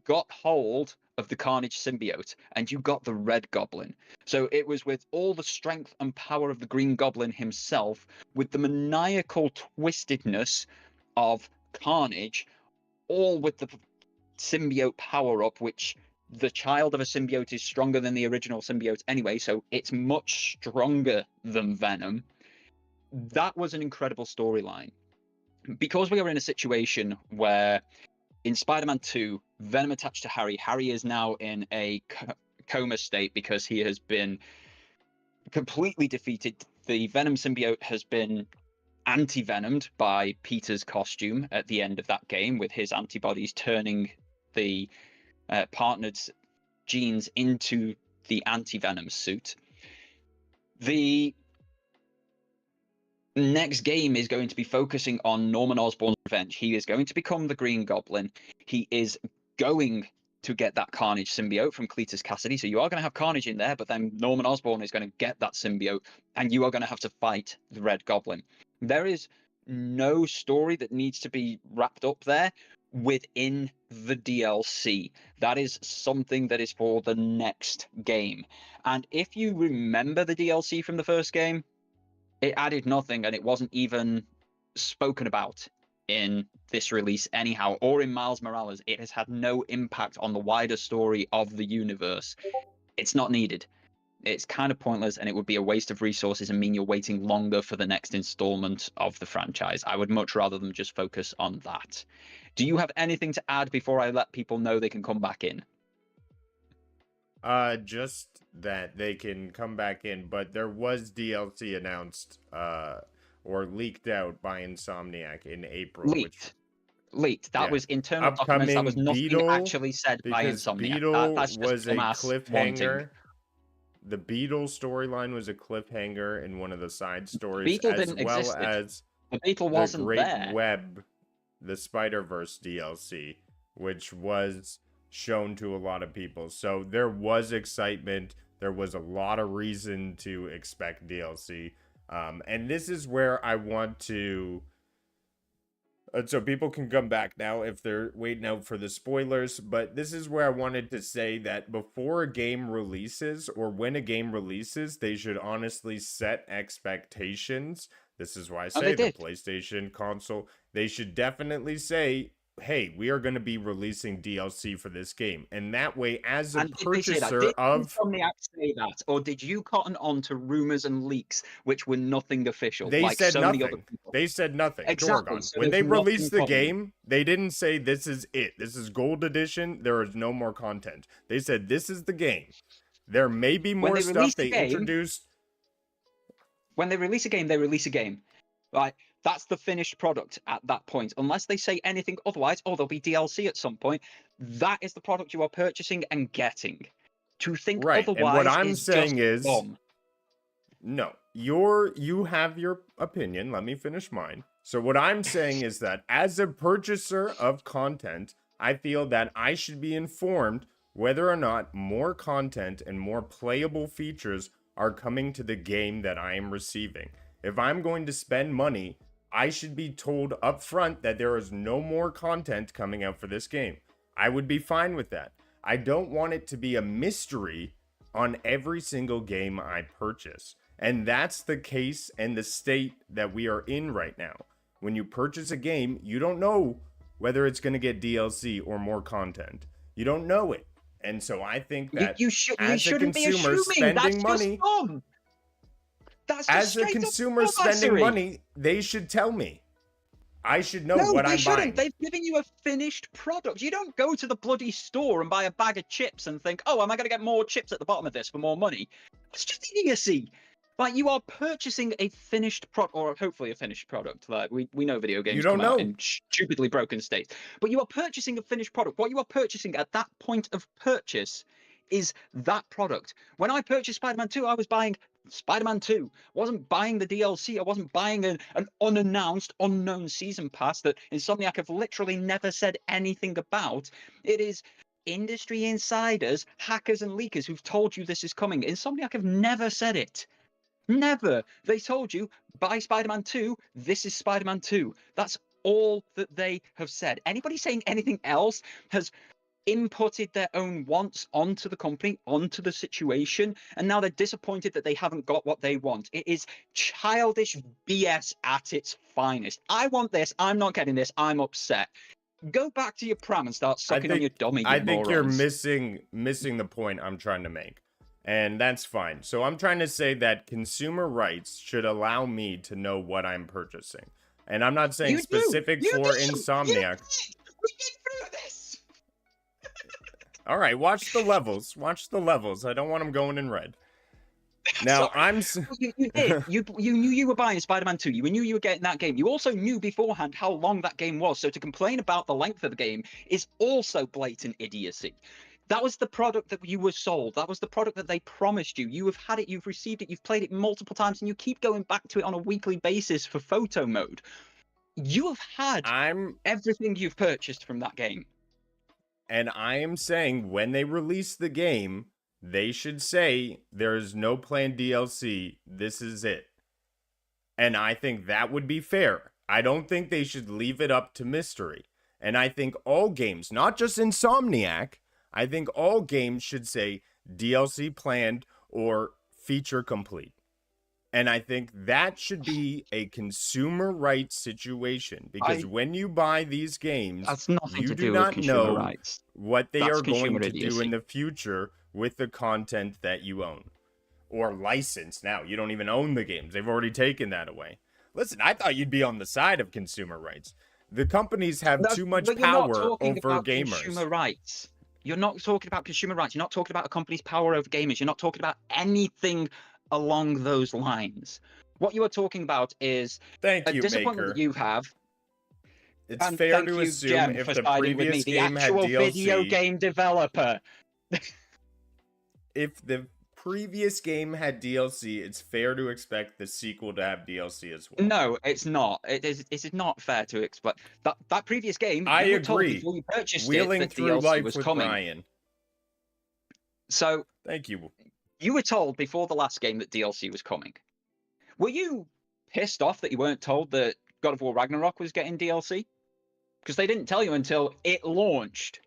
got hold of the Carnage symbiote, and you got the Red Goblin. So it was with all the strength and power of the Green Goblin himself, with the maniacal twistedness of Carnage, all with the symbiote power up, which the child of a symbiote is stronger than the original symbiote anyway, so it's much stronger than Venom. That was an incredible storyline. Because we are in a situation where in Spider-Man 2, Venom attached to Harry. Harry is now in a coma state because he has been completely defeated. The Venom symbiote has been anti-venomed by Peter's costume at the end of that game, with his antibodies turning the partnered genes into the anti-venom suit. The next game is going to be focusing on Norman Osborn's revenge. He is going to become the Green Goblin. He is going to get that Carnage symbiote from Cletus Cassidy. So you are going to have Carnage in there, but then Norman Osborn is going to get that symbiote, and you are going to have to fight the Red Goblin. There is no story that needs to be wrapped up there within the DLC. That is something that is for the next game. And if you remember the DLC from the first game, it added nothing, and it wasn't even spoken about in this release anyhow, or in Miles Morales. It has had no impact on the wider story of the universe. It's not needed. It's kind of pointless, and it would be a waste of resources and mean you're waiting longer for the next installment of the franchise. I would much rather them just focus on that. Do you have anything to add before I let people know they can come back in? Just that they can come back in, but there was DLC announced, or leaked out by Insomniac in April. Leaked. That was internal documents. That was nothing Beetle, actually said by Insomniac. Beetle that's just was a cliffhanger. wanting. The Beetle storyline was a cliffhanger in one of the side stories, Beetle as didn't well exist. as The Beetle wasn't the Great there. Web, the Spider-Verse DLC, which was shown to a lot of people. So there was excitement. There was a lot of reason to expect DLC. And this is where I want to... so people can come back now if they're waiting out for the spoilers. But this is where I wanted to say that before a game releases, or when a game releases, they should honestly set expectations. This is why I say the PlayStation console, they should definitely say, hey, we are going to be releasing DLC for this game. And that way, as a purchaser of... Did Insomniac say that? Or did you cotton on to rumors and leaks, which were nothing official? They like said so nothing. Many other people? They said nothing. Exactly. So when they released the game, they didn't say this is it. This is Gold Edition. There is no more content. They said this is the game. There may be more stuff they introduced. When they release a game, they release a game. Right? That's the finished product at that point. Unless they say anything otherwise, or there'll be DLC at some point, that is the product you are purchasing and getting. To think otherwise, and what I'm is saying just dumb. No, you have your opinion. Let me finish mine. So what I'm saying is that as a purchaser of content, I feel that I should be informed whether or not more content and more playable features are coming to the game that I am receiving. If I'm going to spend money, I should be told up front that there is no more content coming out for this game. I would be fine with that. I don't want it to be a mystery on every single game I purchase. And that's the case and the state that we are in right now. When you purchase a game, you don't know whether it's going to get DLC or more content. You don't know it. And so I think that as a consumer spending money... As a consumer spending money, they should tell me. I should know what I'm buying. They've given you a finished product. You don't go to the bloody store and buy a bag of chips and think, oh, am I going to get more chips at the bottom of this for more money? It's just idiocy. Like, you are purchasing a finished product, or hopefully a finished product. Like, we know video games come out in stupidly broken states. But you are purchasing a finished product. What you are purchasing at that point of purchase is that product. When I purchased Spider-Man 2, I was buying Spider-Man 2. I wasn't buying the DLC. I wasn't buying an unannounced, unknown season pass that Insomniac have literally never said anything about. It is industry insiders, hackers, and leakers who've told you this is coming. Insomniac have never said it. Never. They told you, buy Spider-Man 2, this is Spider-Man 2. That's all that they have said. Anybody saying anything else has inputted their own wants onto the company, onto the situation, and now they're disappointed that they haven't got what they want. It is childish BS at its finest. I want this, I'm not getting this, I'm upset. Go back to your pram and start sucking on your dummy, you I think you're morons. missing the point I'm trying to make. And that's fine. So I'm trying to say that consumer rights should allow me to know what I'm purchasing. And I'm not saying You do. specific You for do. Insomniac. We get through this. All right, watch the levels. Watch the levels. I don't want them going in red. Now, Sorry. You did. You knew you were buying Spider-Man 2. You knew you were getting that game. You also knew beforehand how long that game was. So to complain about the length of the game is also blatant idiocy. That was the product that you were sold. That was the product that they promised you. You have had it, you've received it, you've played it multiple times, and you keep going back to it on a weekly basis for photo mode. You have had everything you've purchased from that game. And I am saying when they release the game, they should say there is no planned DLC. This is it. And I think that would be fair. I don't think they should leave it up to mystery. And I think all games, not just Insomniac, I think all games should say DLC planned or feature complete. And I think that should be a consumer rights situation, because when you buy these games, you do not know what they are going to do in the future with the content that you own or license. Now, you don't even own the games. They've already taken that away. Listen, I thought you'd be on the side of consumer rights. The companies have too much power over gamers. Consumer rights. You're not talking about consumer rights. You're not talking about a company's power over gamers. You're not talking about anything along those lines. What you are talking about is a disappointment that you have. It's fair to assume if the previous game had DLC, video game developer. If the previous game had DLC, it's fair to expect the sequel to have DLC as well. No, it's not. It is not fair to expect that previous game. I agree. Told before you purchased Wheeling it, that through DLC life was with coming. Ryan. So thank you. You were told before the last game that DLC was coming. Were you pissed off that you weren't told that God of War Ragnarok was getting DLC? Because they didn't tell you until it launched.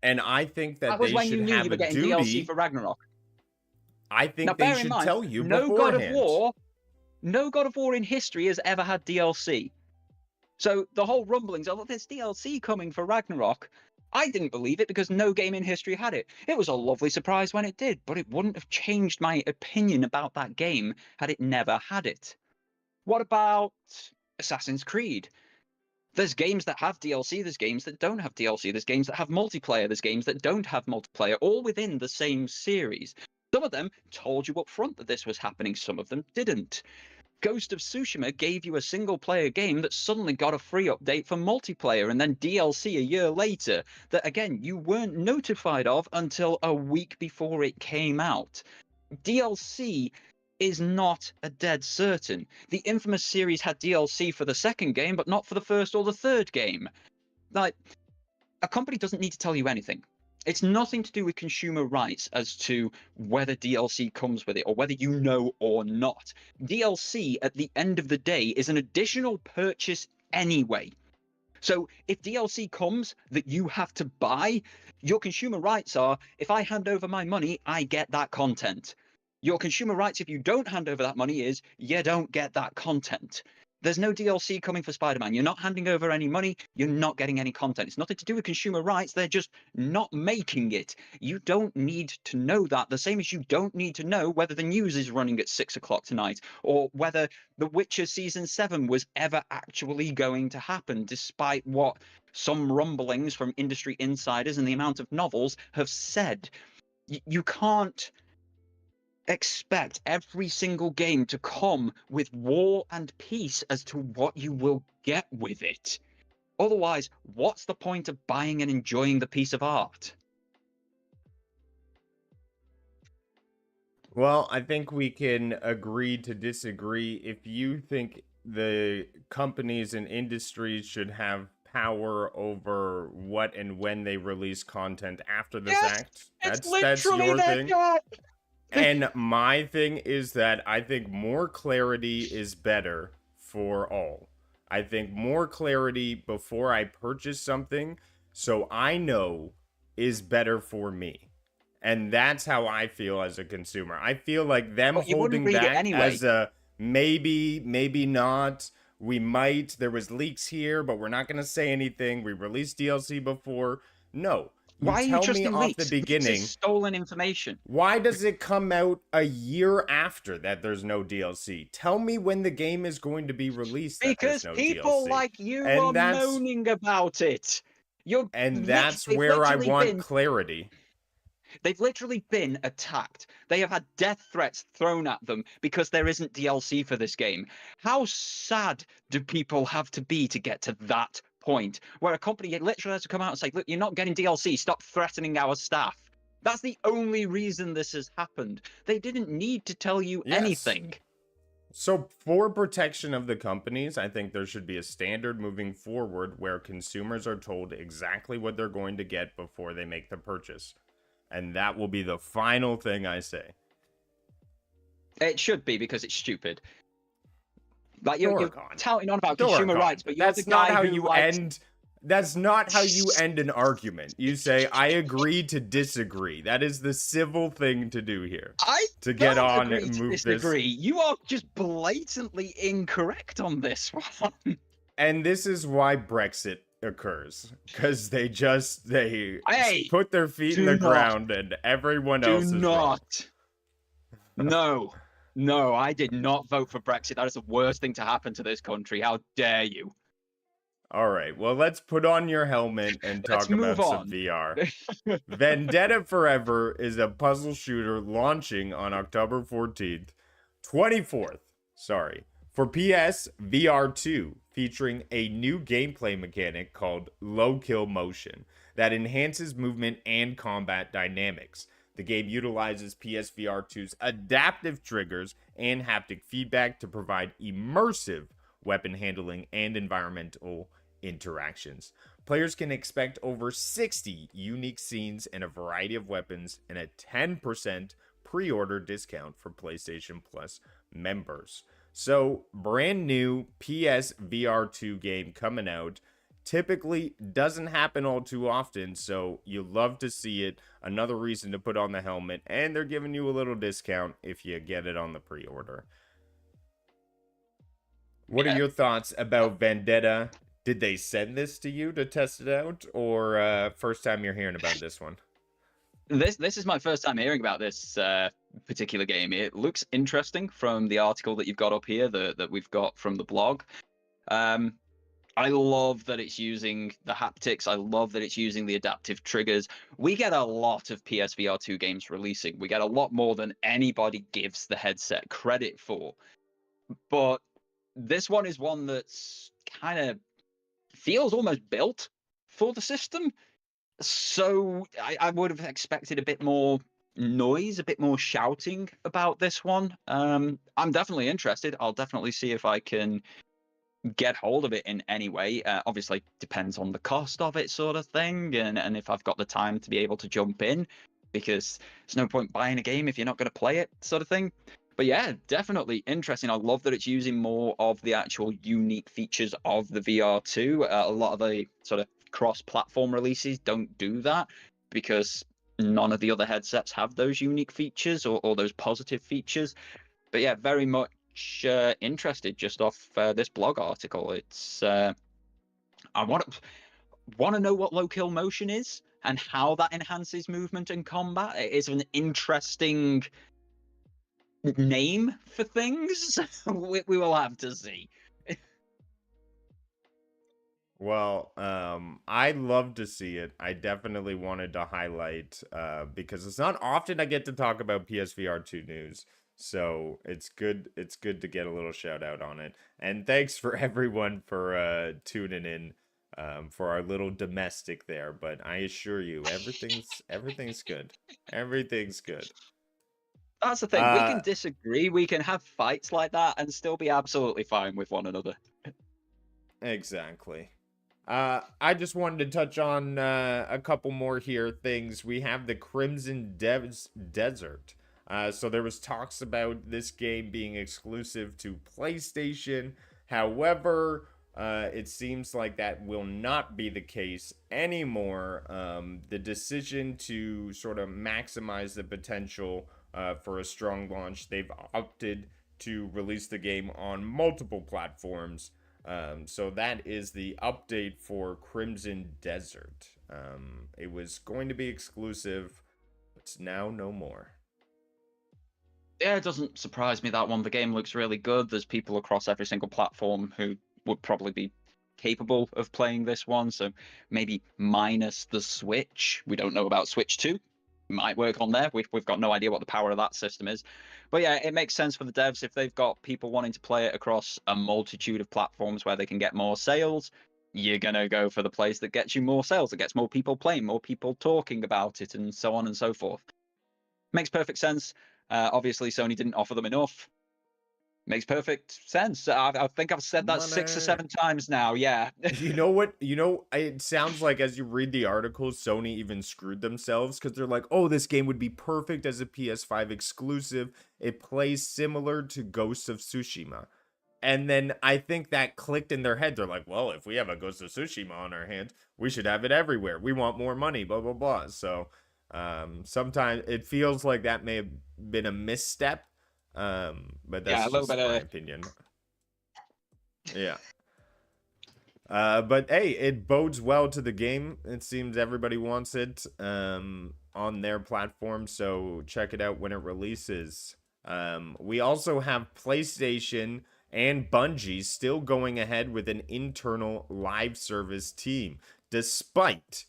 And I think that was they when should you knew have you were a getting duty. DLC for Ragnarok. I think now, they should tell you no beforehand. No God of War in history has ever had DLC. So the whole rumblings of there's DLC coming for Ragnarok, I didn't believe it because no game in history had it. It was a lovely surprise when it did, but it wouldn't have changed my opinion about that game had it never had it. What about Assassin's Creed? There's games that have DLC, there's games that don't have DLC, there's games that have multiplayer, there's games that don't have multiplayer, all within the same series. Some of them told you up front that this was happening, some of them didn't. Ghost of Tsushima gave you a single-player game that suddenly got a free update for multiplayer, and then DLC a year later that, again, you weren't notified of until a week before it came out. DLC is not a dead certain. The Infamous series had DLC for the second game, but not for the first or the third game. Like, a company doesn't need to tell you anything. It's nothing to do with consumer rights as to whether DLC comes with it or whether you know or not. DLC, at the end of the day, is an additional purchase anyway. So if DLC comes that you have to buy, your consumer rights are, if I hand over my money, I get that content. Your consumer rights, if you don't hand over that money, is you don't get that content. There's no DLC coming for Spider-Man. You're not handing over any money. You're not getting any content. It's nothing to do with consumer rights. They're just not making it. You don't need to know that. The same as you don't need to know whether the news is running at 6 o'clock tonight or whether The Witcher Season 7 was ever actually going to happen, despite what some rumblings from industry insiders and the amount of novels have said. You can't expect every single game to come with war and peace as to what you will get with it. Otherwise, what's the point of buying and enjoying the piece of art? Well, I think we can agree to disagree. If you think the companies and industries should have power over what and when they release content after the Yes, fact. it's That's literally your their thing. job. And my thing is that I think more clarity is better for all. I think more clarity before I purchase something so I know is better for me. And that's how I feel as a consumer. I feel like them But you wouldn't holding read it back anyway. as a maybe not. We might. There was leaks here, but we're not going to say anything. We released DLC before. No. You Why are you tell me trusting off the leaks? Leaks beginning. is stolen information. Why does it come out a year after that there's no DLC? Tell me when the game is going to be released that there's Because no people DLC. like you And are that's moaning about it. They've where I literally want clarity. they've literally been attacked. They have had death threats thrown at them because there isn't DLC for this game. How sad do people have to be to get to that point where a company literally has to come out and say, look, you're not getting DLC, stop threatening our staff? That's the only reason this has happened. They didn't need to tell you Yes. anything. So for protection of the companies, I think there should be a standard moving forward where consumers are told exactly what they're going to get before they make the purchase. And that will be the final thing I say. It should be, because it's stupid. Like you're touting on about Doricon. consumer rights, but you're That's the guy not how who you likes... end. That's not how you end an argument. You say, I agree to disagree. That is the civil thing to do here. I to get don't on agree and to move disagree. You are just blatantly incorrect on this one. And this is why Brexit occurs. Because they Hey, put their feet in the ground and everyone else is wrong. No, I did not vote for Brexit. That is the worst thing to happen to this country. How dare you? All right, well, let's put on your helmet and talk about some VR. Vendetta Forever is a puzzle shooter launching on October 14th, 24th, for PS VR 2, featuring a new gameplay mechanic called low kill motion that enhances movement and combat dynamics. The game utilizes PSVR 2's adaptive triggers and haptic feedback to provide immersive weapon handling and environmental interactions. Players can expect over 60 unique scenes and a variety of weapons, and a 10% pre-order discount for PlayStation Plus members. So, brand new PS VR 2 game coming out. Typically doesn't happen all too often, so you love to see it. Another reason to put on the helmet, and they're giving you a little discount if you get it on the pre-order. What are your thoughts about Vendetta? Did they send this to you to test it out, or first time you're hearing about this one? This is my first time hearing about this particular game. It looks interesting from the article that you've got up here that we've got from the blog. I love that it's using the haptics. I love that it's using the adaptive triggers. We get a lot of PSVR 2 games releasing. We get a lot more than anybody gives the headset credit for. But this one is one that's kind of feels almost built for the system. So I would have expected a bit more noise, a bit more shouting about this one. I'm definitely interested. I'll definitely see if I can get hold of it in any way. Obviously depends on the cost of it, sort of thing, and if I've got the time to be able to jump in, because there's no point buying a game if you're not going to play it, sort of thing. But yeah, definitely interesting. I love that it's using more of the actual unique features of the VR2. A lot of the sort of cross-platform releases don't do that because none of the other headsets have those unique features or those positive features. But yeah, very much interested just off this blog article. It's I want to know what low kill motion is and how that enhances movement and combat. It is an interesting name for things. we will have to see. Well, I love to see it. I definitely wanted to highlight because it's not often I get to talk about PSVR 2 news. So it's good to get a little shout out on it. And thanks for everyone for tuning in for our little domestic there. But I assure you, everything's good. Everything's good. That's the thing. We can disagree. We can have fights like that and still be absolutely fine with one another. Exactly. I just wanted to touch on a couple more here things. We have the Crimson Desert. So there was talks about this game being exclusive to PlayStation. However, it seems like that will not be the case anymore. The decision to sort of maximize the potential for a strong launch, they've opted to release the game on multiple platforms. So that is the update for Crimson Desert. It was going to be exclusive. It's now no more. Yeah, it doesn't surprise me, that one. The game looks really good. There's people across every single platform who would probably be capable of playing this one. So maybe minus the Switch. We don't know about Switch 2. Might work on there. We've got no idea what the power of that system is. But yeah, it makes sense for the devs if they've got people wanting to play it across a multitude of platforms where they can get more sales. You're going to go for the place that gets you more sales, that gets more people playing, more people talking about it, and so on and so forth. Makes perfect sense. Obviously, Sony didn't offer them enough. Makes perfect sense. I think I've said that 6 or 7 times now. Yeah. You know what? It sounds like as you read the articles, Sony even screwed themselves because they're like, oh, this game would be perfect as a PS5 exclusive. It plays similar to Ghost of Tsushima. And then I think that clicked in their head. They're like, well, if we have a Ghost of Tsushima on our hands, we should have it everywhere. We want more money, blah, blah, blah. So sometimes it feels like that may have been a misstep. But that's just my opinion. Yeah. But hey, it bodes well to the game. It seems everybody wants it on their platform, so check it out when it releases. We also have PlayStation and Bungie still going ahead with an internal live service team, despite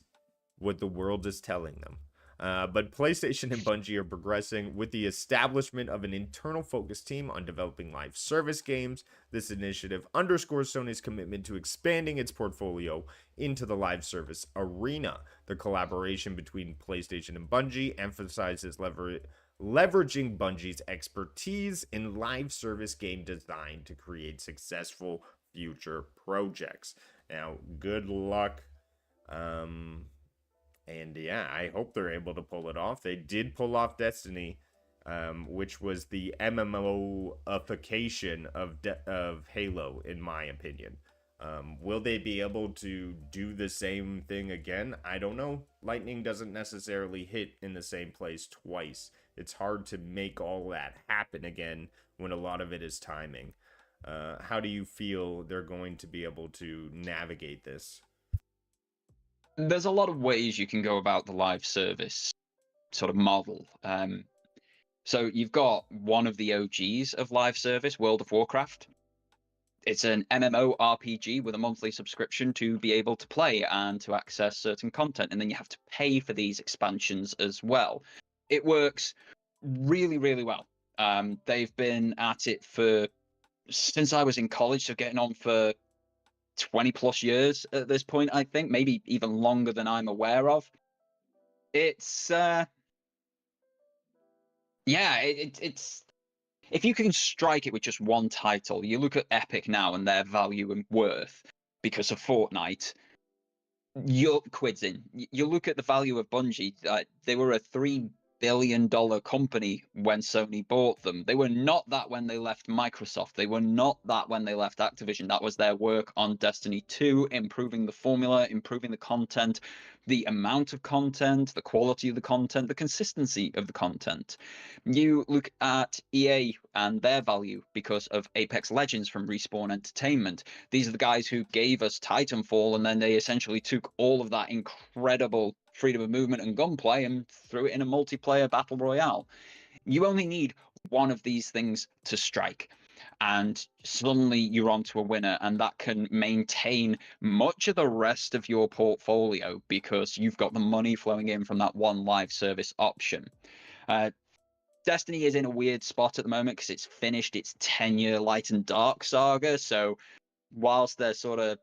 what the world is telling them. But PlayStation and Bungie are progressing with the establishment of an internal focus team on developing live service games. This initiative underscores Sony's commitment to expanding its portfolio into the live service arena. The collaboration between PlayStation and Bungie emphasizes leveraging Bungie's expertise in live service game design to create successful future projects. Now, good luck. And yeah, I hope they're able to pull it off. They did pull off Destiny, which was the MMOification of Halo, in my opinion. Will they be able to do the same thing again? I don't know. Lightning doesn't necessarily hit in the same place twice. It's hard to make all that happen again when a lot of it is timing. How do you feel they're going to be able to navigate this? There's a lot of ways you can go about the live service sort of model. So you've got one of the OGs of live service, World of Warcraft. It's an MMORPG with a monthly subscription to be able to play and to access certain content. And then you have to pay for these expansions as well. It works really, really well. They've been at it since I was in college, so getting on for 20 plus years at this point, I think, maybe even longer than I'm aware of. It's it's if you can strike it with just one title. You look at Epic now and their value and worth because of Fortnite, you're quids in. You look at the value of Bungie. They were a $3 billion company when Sony bought them. They were not that when they left Microsoft. They were not that when they left Activision. That was their work on Destiny 2, improving the formula, improving the content, the amount of content, the quality of the content, the consistency of the content. You look at EA and their value because of Apex Legends from Respawn Entertainment. These are the guys who gave us Titanfall, and then they essentially took all of that incredible freedom of movement and gunplay and threw it in a multiplayer battle royale. You only need one of these things to strike, and suddenly you're onto a winner, and that can maintain much of the rest of your portfolio because you've got the money flowing in from that one live service option. Destiny is in a weird spot at the moment because it's finished its 10-year Light and Dark saga. So whilst they're sort of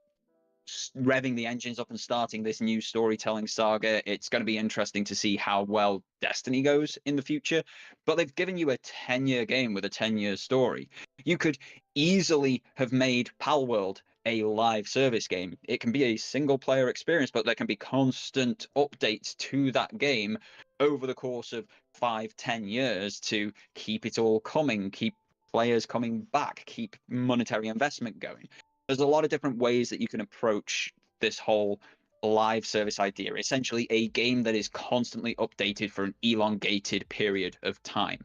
revving the engines up and starting this new storytelling saga, it's going to be interesting to see how well Destiny goes in the future. But they've given you a 10-year game with a 10-year story. You could easily have made Palworld a live service game. It can be a single player experience, but there can be constant updates to that game over the course of 5-10 years to keep it all coming, keep players coming back, keep monetary investment going. There's a lot of different ways that you can approach this whole live service idea. Essentially, a game that is constantly updated for an elongated period of time.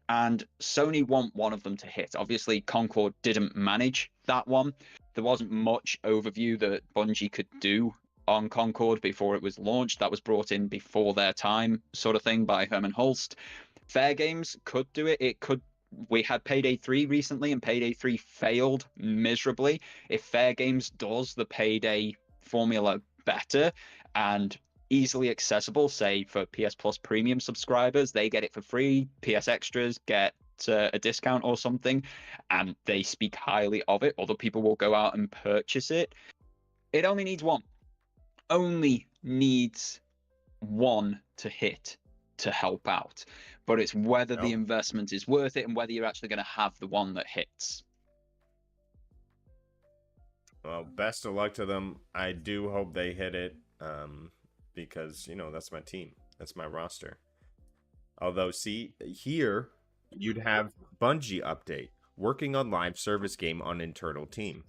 And Sony want one of them to hit. Obviously, Concord didn't manage that one. There wasn't much overview that Bungie could do on Concord before it was launched. That was brought in before their time, sort of thing, by Herman Hulst. Fair Games could do it. It could. We had Payday 3 recently, and Payday 3 failed miserably. If Fair Games does the Payday formula better and easily accessible, say for PS Plus premium subscribers, they get it for free. PS Extras get a discount or something, and they speak highly of it. Other people will go out and purchase it. It only needs one. Only needs one to hit to help out. But it's whether the investment is worth it and whether you're actually going to have the one that hits. Well, best of luck to them. I do hope they hit it. Because, you know, that's my team. That's my roster. Although, see, here, you'd have Bungie update. Working on live service game on internal team.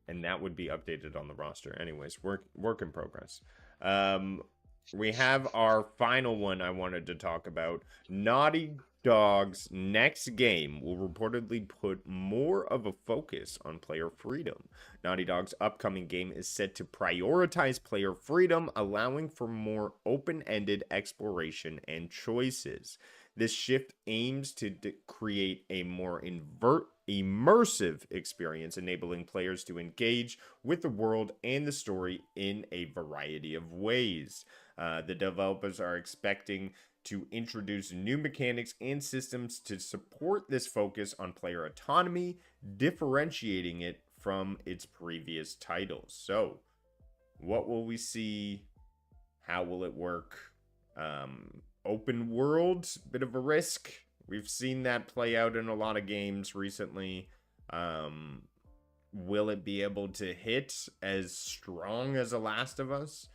And that would be updated on the roster. Anyways, work in progress. We have our final one I wanted to talk about. Naughty Dog's next game will reportedly put more of a focus on player freedom. Naughty Dog's upcoming game is set to prioritize player freedom, allowing for more open-ended exploration and choices. This shift aims to create a more immersive experience, enabling players to engage with the world and the story in a variety of ways. The developers are expecting to introduce new mechanics and systems to support this focus on player autonomy, differentiating it from its previous titles. So, what will we see? How will it work? Open world, bit of a risk. We've seen that play out in a lot of games recently. Will it be able to hit as strong as The Last of Us?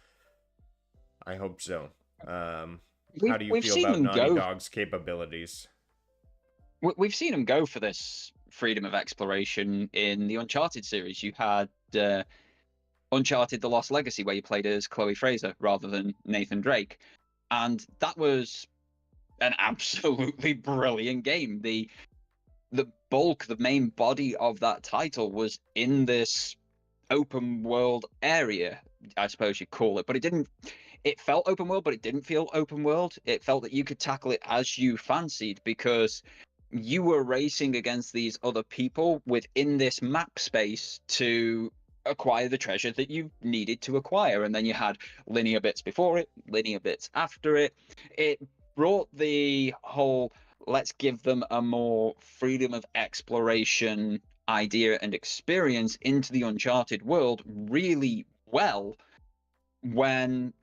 I hope so. How do you feel about Naughty Dog's capabilities? We've seen them go for this freedom of exploration in the Uncharted series. You had Uncharted The Lost Legacy, where you played as Chloe Fraser rather than Nathan Drake. And that was an absolutely brilliant game. The bulk, the main body of that title was in this open world area, I suppose you'd call it. But it felt open world, but it didn't feel open world. It felt that you could tackle it as you fancied, because you were racing against these other people within this map space to acquire the treasure that you needed to acquire. And then you had linear bits before it, linear bits after it. It brought the whole, let's give them a more freedom of exploration idea and experience into the Uncharted world really well, when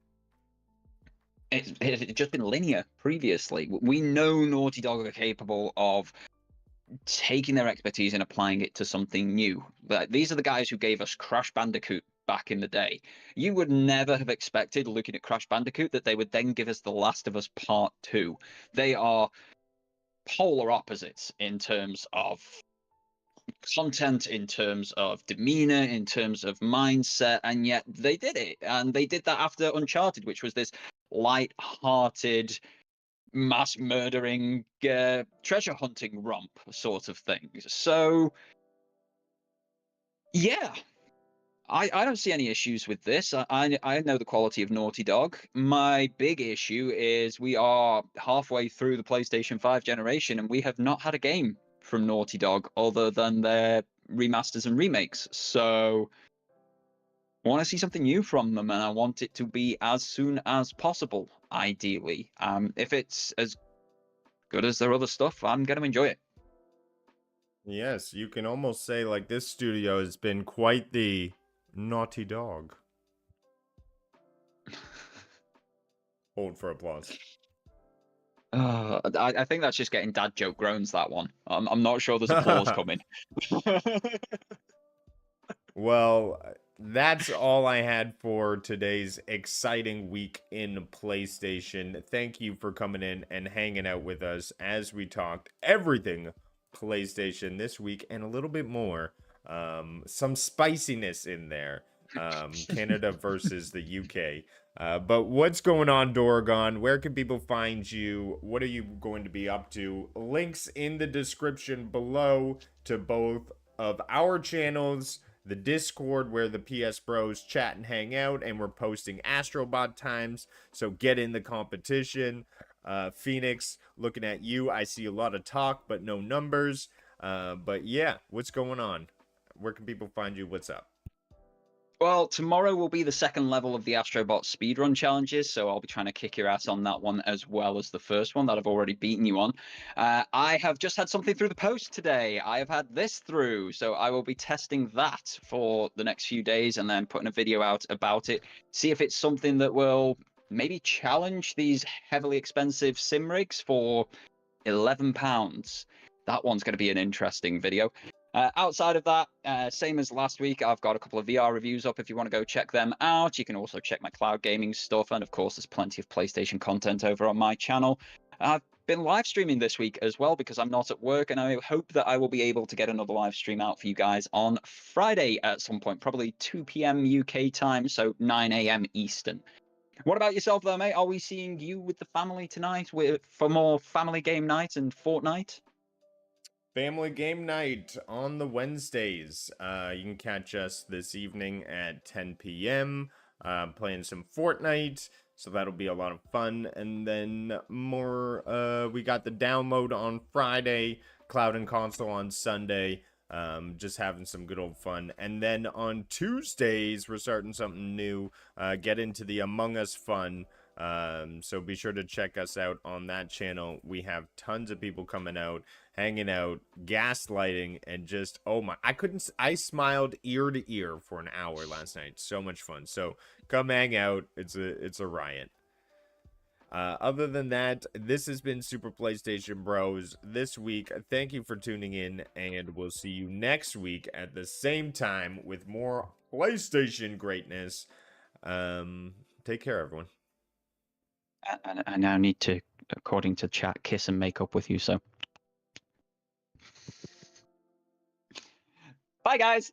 it had just been linear previously. We know Naughty Dog are capable of taking their expertise and applying it to something new. These are the guys who gave us Crash Bandicoot back in the day. You would never have expected, looking at Crash Bandicoot, that they would then give us The Last of Us Part 2. They are polar opposites in terms of content, in terms of demeanor, in terms of mindset, and yet they did it. And they did that after Uncharted, which was this light-hearted, mass murdering, treasure hunting romp sort of thing. So, yeah, I don't see any issues with this. I know the quality of Naughty Dog. My big issue is we are halfway through the PlayStation 5 generation, and we have not had a game from Naughty Dog other than their remasters and remakes. So I want to see something new from them, and I want it to be as soon as possible, ideally. If it's as good as their other stuff, I'm going to enjoy it. Yes, you can almost say, like, this studio has been quite the Naughty Dog. Hold for applause. I think that's just getting dad joke groans, that one. I'm not sure there's applause coming. Well, that's all I had for today's exciting week in PlayStation. Thank you for coming in and hanging out with us as we talked everything PlayStation this week and a little bit more. Some spiciness in there. Canada versus the UK. But what's going on, Doragon? Where can people find you? What are you going to be up to? Links in the description below to both of our channels, the Discord where the PS Bros chat and hang out, and we're posting Astrobot times, so get in the competition. Phoenix, looking at you, I see a lot of talk but no numbers. But yeah, what's going on? Where can people find you? What's up? Well, tomorrow will be the second level of the Astrobot speedrun challenges, so I'll be trying to kick your ass on that one as well as the first one that I've already beaten you on. I have just had something through the post today. I have had this through, so I will be testing that for the next few days and then putting a video out about it. See if it's something that will maybe challenge these heavily expensive sim rigs for £11. That one's going to be an interesting video. Outside of that, same as last week, I've got a couple of VR reviews up if you want to go check them out. You can also check my cloud gaming stuff, and of course, there's plenty of PlayStation content over on my channel. I've been live streaming this week as well because I'm not at work, and I hope that I will be able to get another live stream out for you guys on Friday at some point, probably 2 p.m. UK time, so 9 a.m. Eastern. What about yourself, though, mate? Are we seeing you with the family tonight for more family game night and Fortnite? Family game night on the Wednesdays. You can catch us this evening at 10 p.m. Playing some Fortnite, so that'll be a lot of fun. And then more, we got the download on Friday, Cloud&Console on Sunday. Just having some good old fun. And then on Tuesdays, we're starting something new. Get into the Among Us fun. So be sure to check us out on that channel. We have tons of people coming out, hanging out, gaslighting, and just, oh my, I smiled ear to ear for an hour last night. So much fun. So come hang out. It's a riot. Other than that, this has been Super PlayStation Bros this week. Thank you for tuning in, and we'll see you next week at the same time with more PlayStation greatness. Take care, everyone. I now need to, according to chat, kiss and make up with you, so. Bye, guys!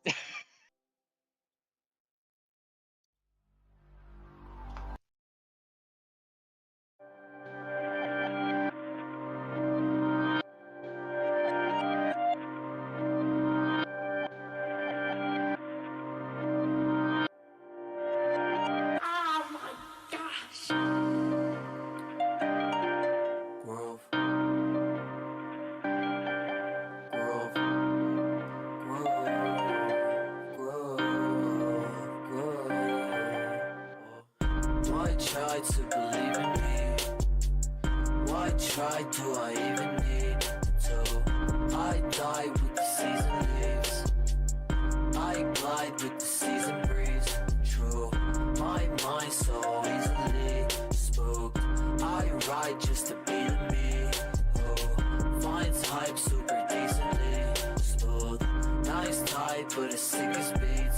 Try to believe in me. Why try do I even need to? I die with the season leaves. I glide with the season breeze. True, my mind so easily spooked. I ride just to be the me. Oh, fine type super decently smooth. Nice type but as sick as beats.